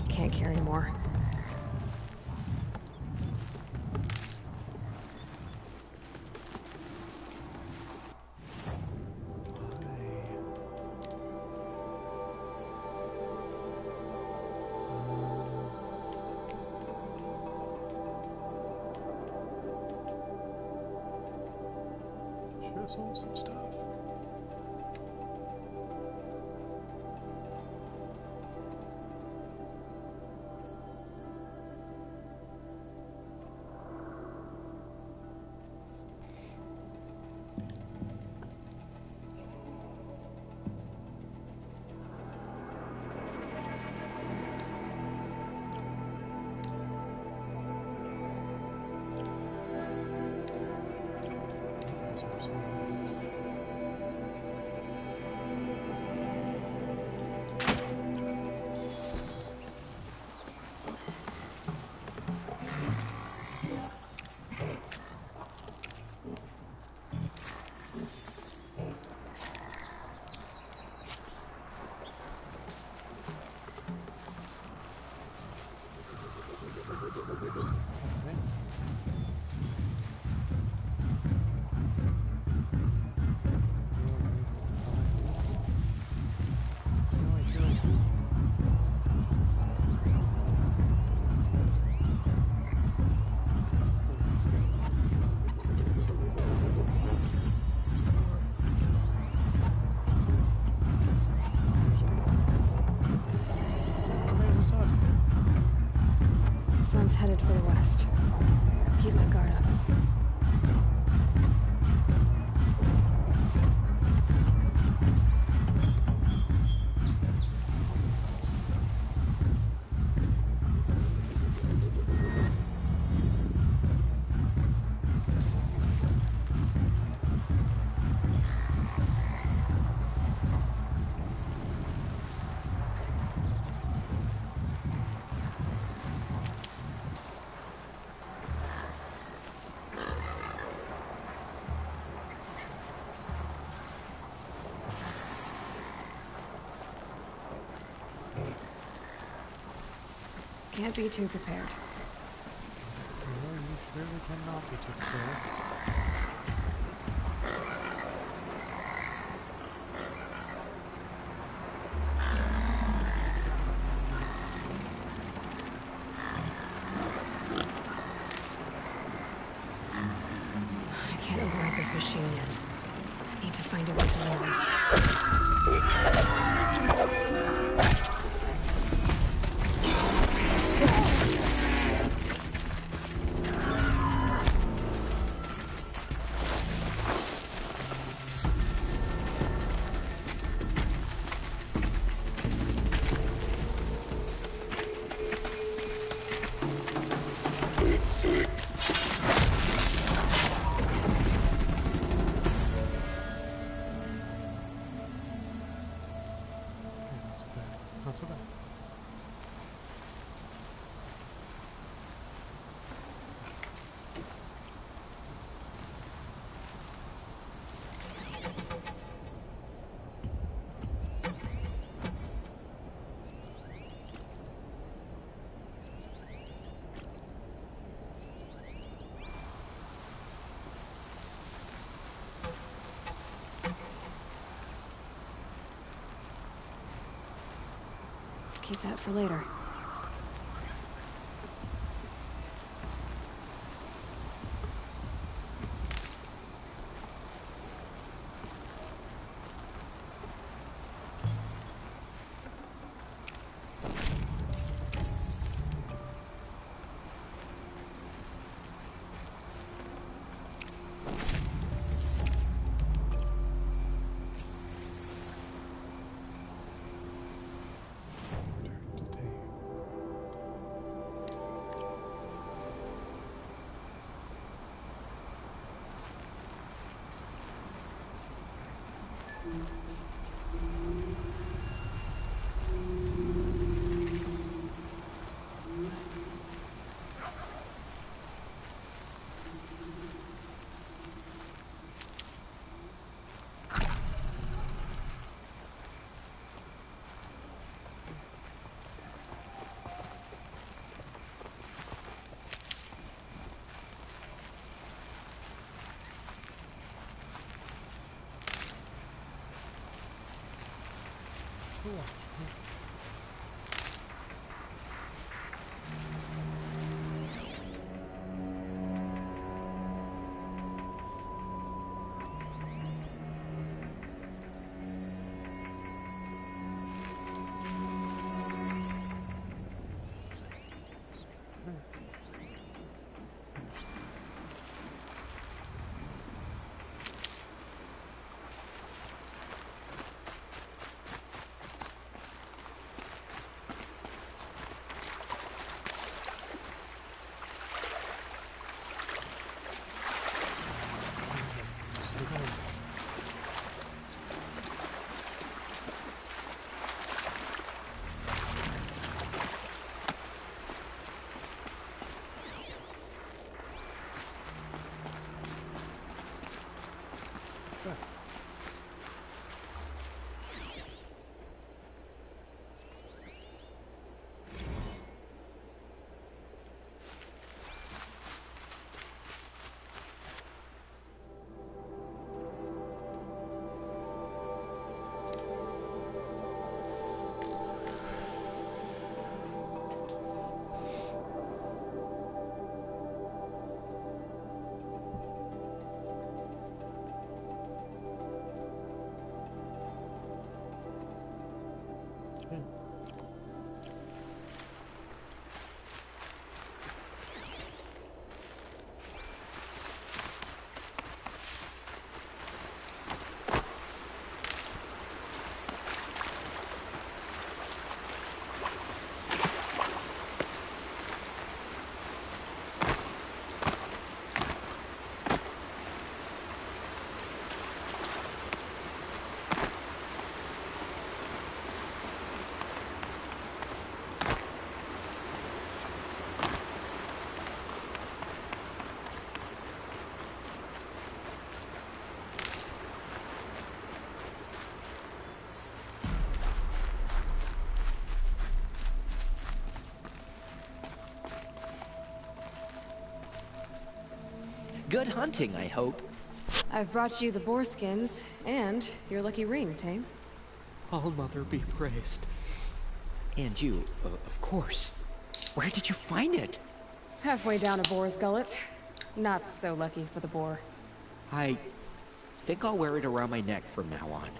Speaker 2: Can't carry more.
Speaker 5: sold some stuff.
Speaker 2: Sun's headed for the west. Keep my guard up. Can't be too prepared.
Speaker 5: No, you surely cannot be too prepared.
Speaker 2: I can't override this machine yet. I need to find a way to lower it.
Speaker 5: Not so bad.
Speaker 2: Keep that for later.
Speaker 5: Return to tame. Okay.
Speaker 12: Good hunting, I hope.
Speaker 2: I've brought you the boar skins and your lucky ring, Tame.
Speaker 12: All Mother be praised. And you, of course. Where did you find it?
Speaker 2: Halfway down a boar's gullet. Not so lucky for the boar.
Speaker 12: I think I'll wear it around my neck from now on.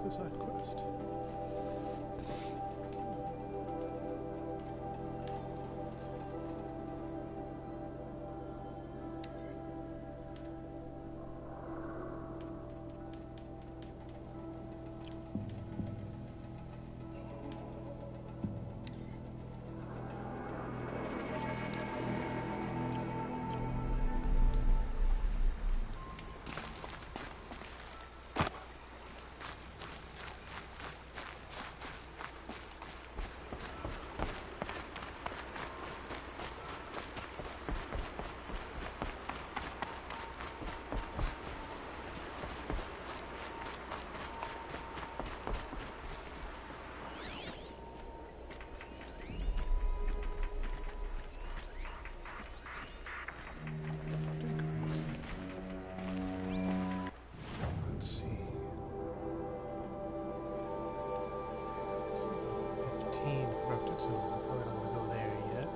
Speaker 5: It's a side quest. So I probably don't want to go there yet.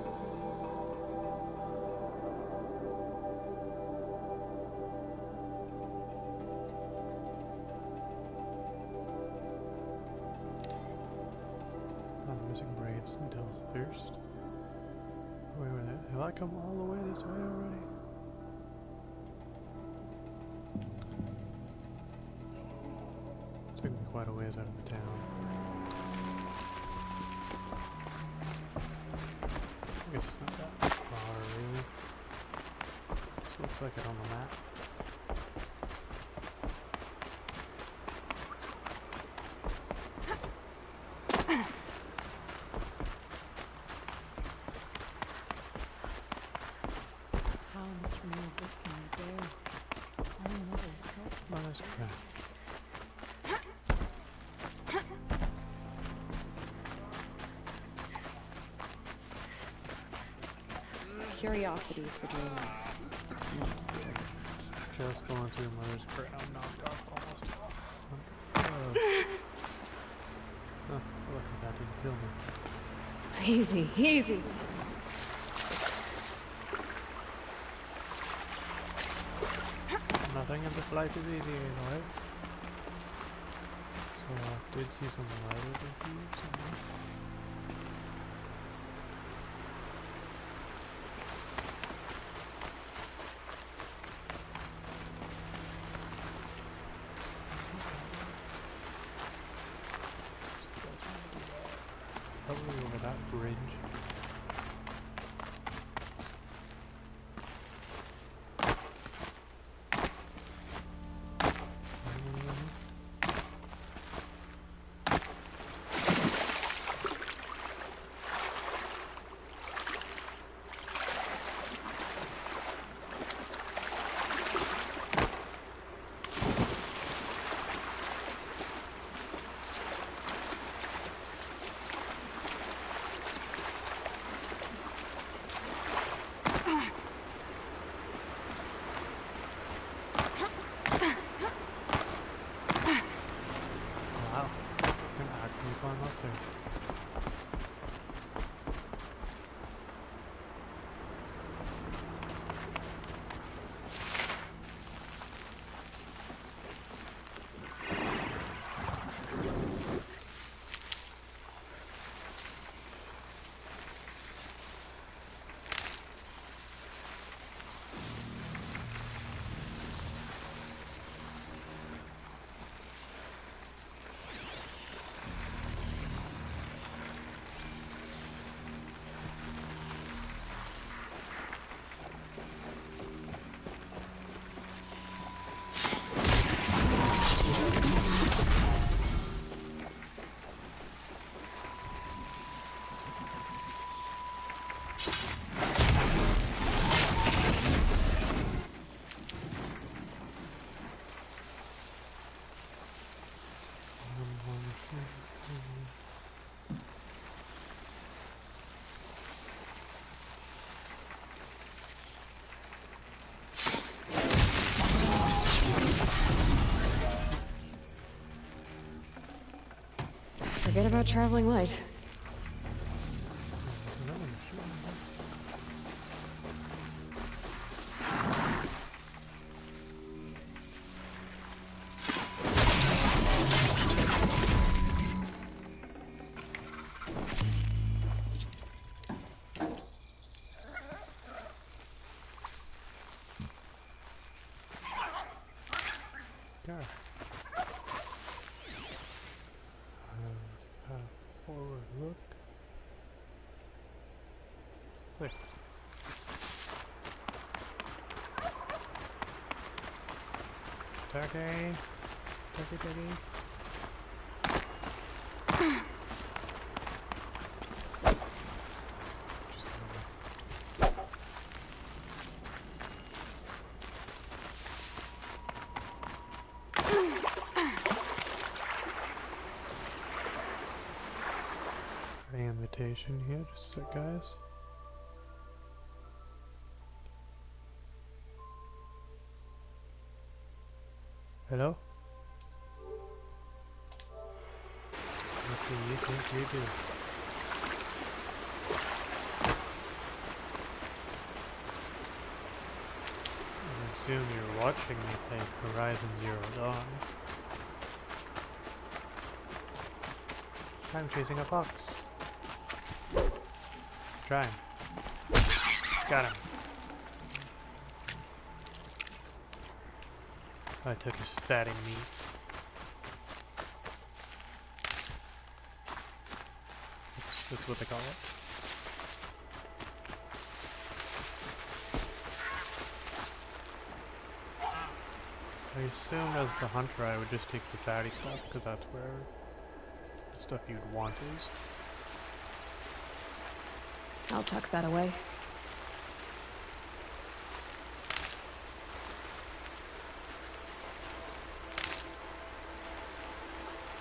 Speaker 5: I'm missing braids and Del's thirst. Wait a minute, have I come all the way this way already? Took me quite a ways out of the town. I guess it's not that far, really. Just looks like it on the map.
Speaker 13: How much more of this can you bear? I never help.
Speaker 5: Nice crack.
Speaker 13: Curiosities for dreamers, not fears.
Speaker 5: Just going through Mother's Crown, knocked off almost. Oh, lucky that didn't kill me.
Speaker 2: Easy, easy.
Speaker 5: Nothing in this life is easy anyway. So I did see some light over here somewhere. Probably over that bridge.
Speaker 2: Forget about traveling light.
Speaker 5: Forward look. Wait. Turkey. Turkey. Invitation here, just a sec, guys. Hello? What do you think you do? I assume you're watching me play Horizon Zero Dawn. I'm chasing a fox. Try him. Got him. I took his fatty meat. That's what they call it. I assumed as the hunter I would just take the fatty stuff, because that's where the stuff you'd want is.
Speaker 2: I'll tuck that away.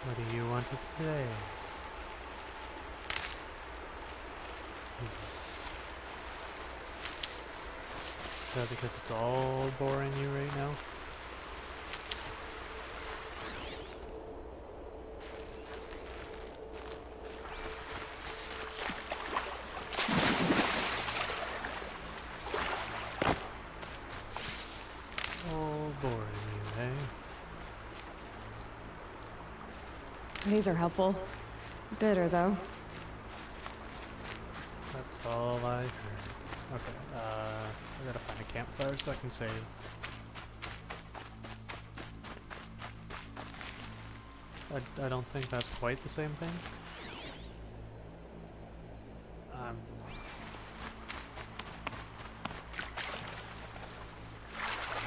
Speaker 5: What do you want to play? Is that because it's all boring you right now?
Speaker 2: These are helpful. Bitter, though.
Speaker 5: That's all I heard. Okay, I gotta find a campfire so I can save. I don't think that's quite the same thing.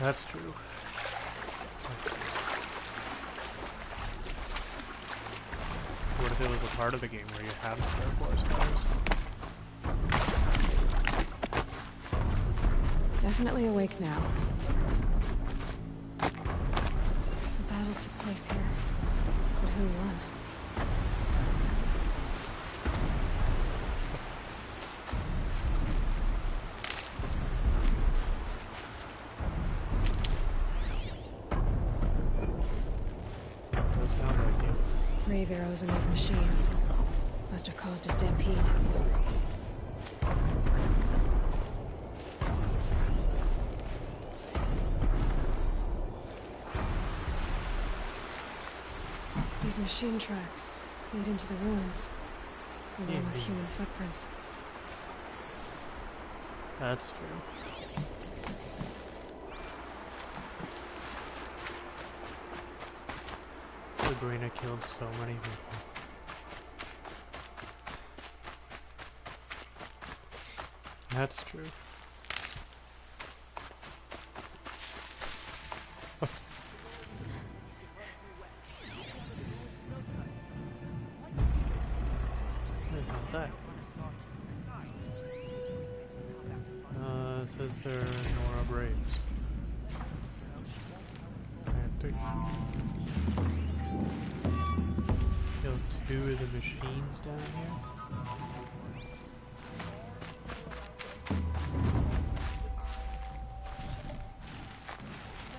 Speaker 5: That's true. What if it was a part of the game where you have Star Wars cars?
Speaker 2: Definitely awake now. The battle took place here, but who won?
Speaker 5: Does sound like you.
Speaker 2: Grave arrows in these machines must have caused a stampede. These machine tracks lead into the ruins, along with human footprints.
Speaker 5: That's true. Sabrina killed so many people. That's true. How's that? It says they're Nora Braves. Kill 2 of the machines down here. I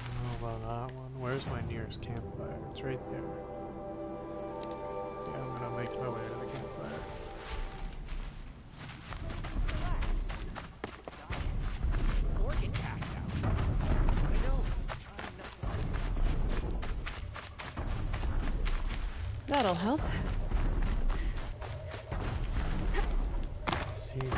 Speaker 5: don't know about that one. Where's my nearest campfire? It's right there. Yeah, I'm gonna make my way to the campfire.
Speaker 12: Organ cast out. I know.
Speaker 2: That'll help.
Speaker 5: See.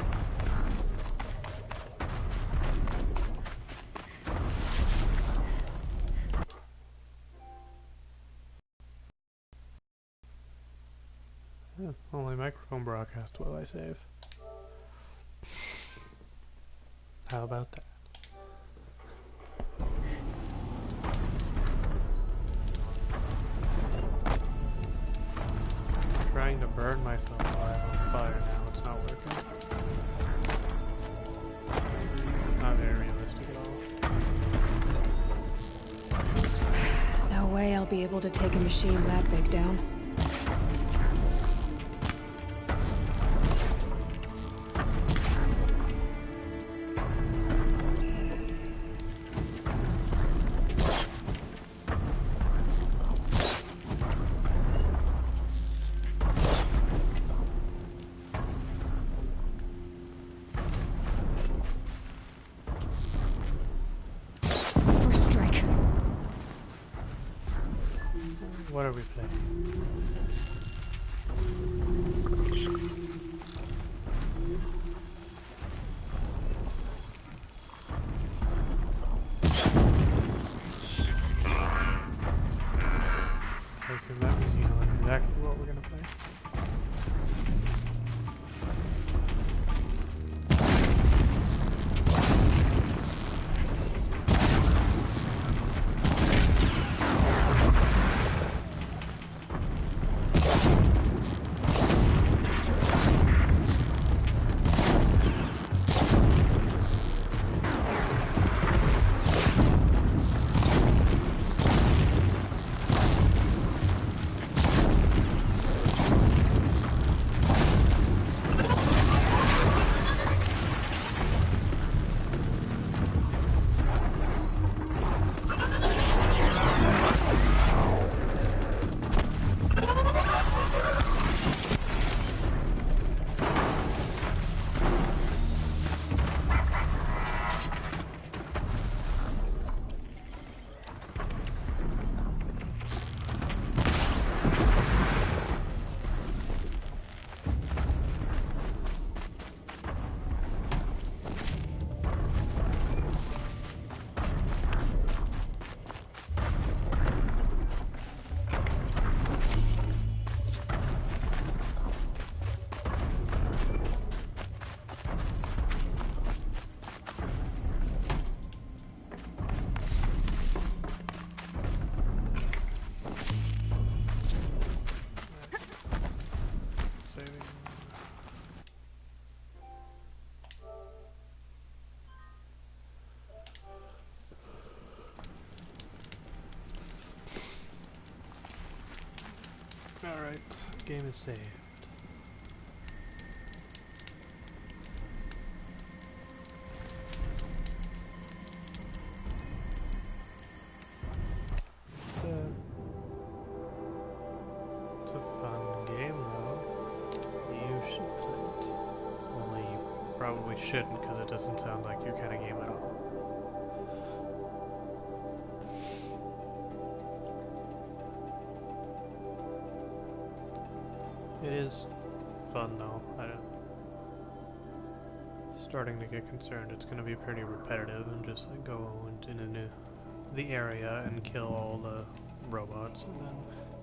Speaker 5: Yeah, only microphone broadcast will I save. How about that? Trying to burn myself while I'm on fire now, it's not working. Not very realistic at all.
Speaker 2: No way I'll be able to take a machine that big down.
Speaker 5: What are we playing? I assume that means you know exactly what we're gonna play. Alright, game is saved. It's a fun game though. You should play it. Only you probably shouldn't because it doesn't sound like your kind of game at all. It is fun though. Starting to get concerned it's going to be pretty repetitive and just like go into the area and kill all the robots and then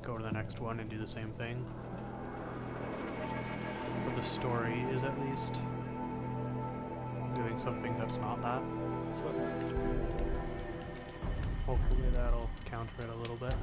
Speaker 5: go to the next one and do the same thing. But the story is at least doing something that's not that. So hopefully that'll counter it a little bit.